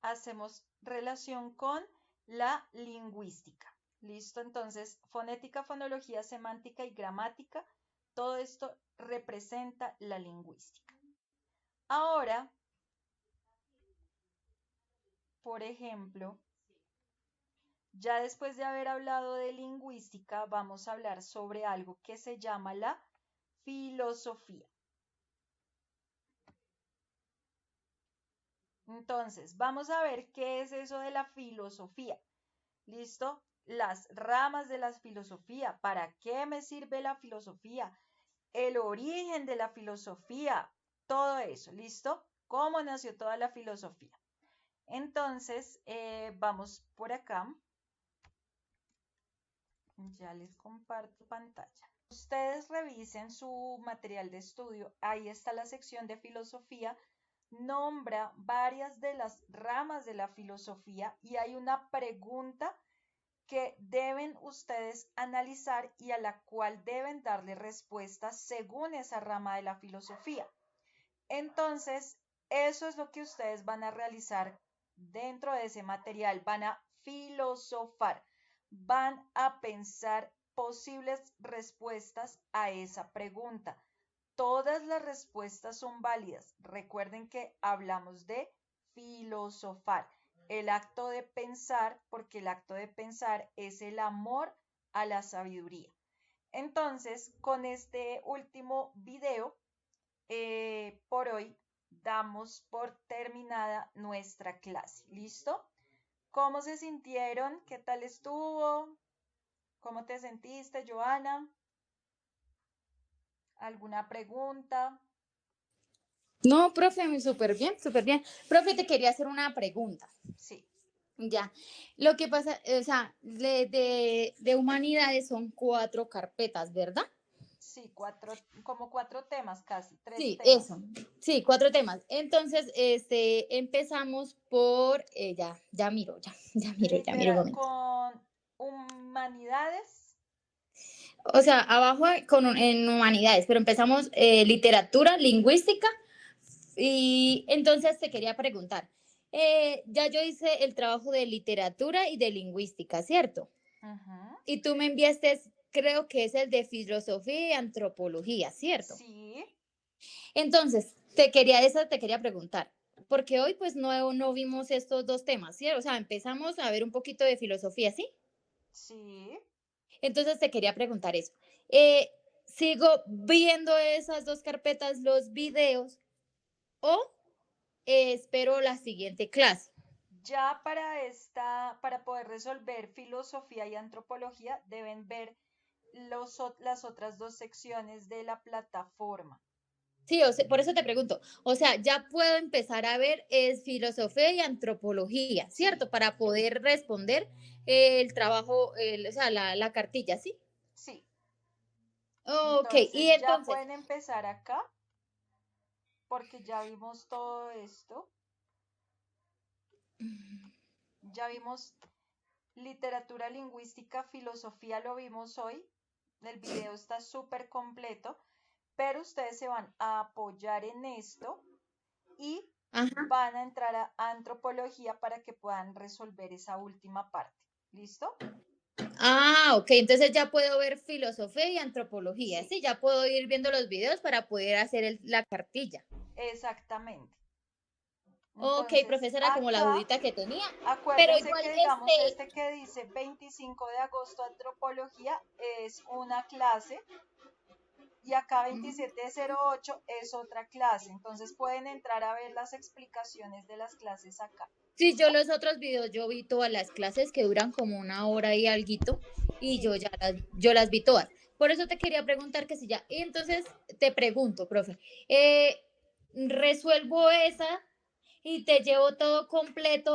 hacemos relación con la lingüística. ¿Listo? Entonces, fonética, fonología, semántica y gramática, todo esto representa la lingüística. Ahora, por ejemplo, ya después de haber hablado de lingüística, vamos a hablar sobre algo que se llama la filosofía. Entonces, vamos a ver qué es eso de la filosofía. ¿Listo? Las ramas de la filosofía. ¿Para qué me sirve la filosofía? El origen de la filosofía. Todo eso. ¿Listo? ¿Cómo nació toda la filosofía? Entonces, vamos por acá. Ya les comparto pantalla. Ustedes revisen su material de estudio. Ahí está la sección de filosofía. Nombra varias de las ramas de la filosofía y hay una pregunta que deben ustedes analizar y a la cual deben darle respuesta según esa rama de la filosofía. Entonces, eso es lo que ustedes van a realizar dentro de ese material. Van a filosofar, van a pensar posibles respuestas a esa pregunta. Todas las respuestas son válidas. Recuerden que hablamos de filosofar, el acto de pensar, porque el acto de pensar es el amor a la sabiduría. Entonces, con este último video, por hoy damos por terminada nuestra clase. ¿Listo? ¿Cómo se sintieron? ¿Qué tal estuvo? ¿Cómo te sentiste, Joana? ¿Alguna pregunta? No, profe, súper bien, súper bien. Profe, te quería hacer una pregunta. Sí. Ya, lo que pasa, o sea, de humanidades son 4 carpetas, ¿verdad? Sí, como 4 temas casi, 3 Sí, temas. eso. Sí, 4 temas. Entonces, empezamos por, ya miro un momento. Con humanidades. O sea, abajo en humanidades, pero empezamos literatura, lingüística, y entonces te quería preguntar, ya yo hice el trabajo de literatura y de lingüística, ¿cierto? Ujú. Y tú me enviaste, creo que es el de filosofía y antropología, ¿cierto? Sí, Entonces, te quería preguntar, porque hoy pues no vimos estos 2 temas, ¿cierto? O sea, empezamos a ver un poquito de filosofía, ¿sí? sí. Entonces te quería preguntar eso. Eh, ¿Sigo viendo esas 2 carpetas, los videos, o espero la siguiente clase? Ya para poder resolver filosofía y antropología, deben ver las otras 2 secciones de la plataforma. Sí, por eso te pregunto. O sea, ya puedo empezar a ver filosofía y antropología, Sí, ¿cierto? Para poder responder el trabajo, o sea, la cartilla, ¿sí? sí. Ok, y Entonces ya entonces, pueden empezar acá porque ya vimos todo esto. Ya vimos literatura lingüística, filosofía, lo vimos hoy. El video está súper completo, pero ustedes se van a apoyar en esto y ajá. van a entrar a antropología para que puedan resolver esa última parte. ¿Listo? Ok, entonces ya puedo ver filosofía y antropología, Sí, ¿sí? Ya puedo ir viendo los videos para poder hacer la cartilla. exactamente. Ok, Entonces, profesora, como la acá, dudita que tenía, pero acuérdense igual que, digamos, este que dice 25 de agosto antropología es una clase y acá 2708 es otra clase. Entonces pueden entrar a ver las explicaciones de las clases acá. sí, yo ¿Listo? los otros videos, yo vi todas las clases que duran como 1 hora y alguito, y Sí, yo las vi todas. Por eso te quería preguntar que si ya, y entonces te pregunto, profe, resuelvo esa y te llevo todo completo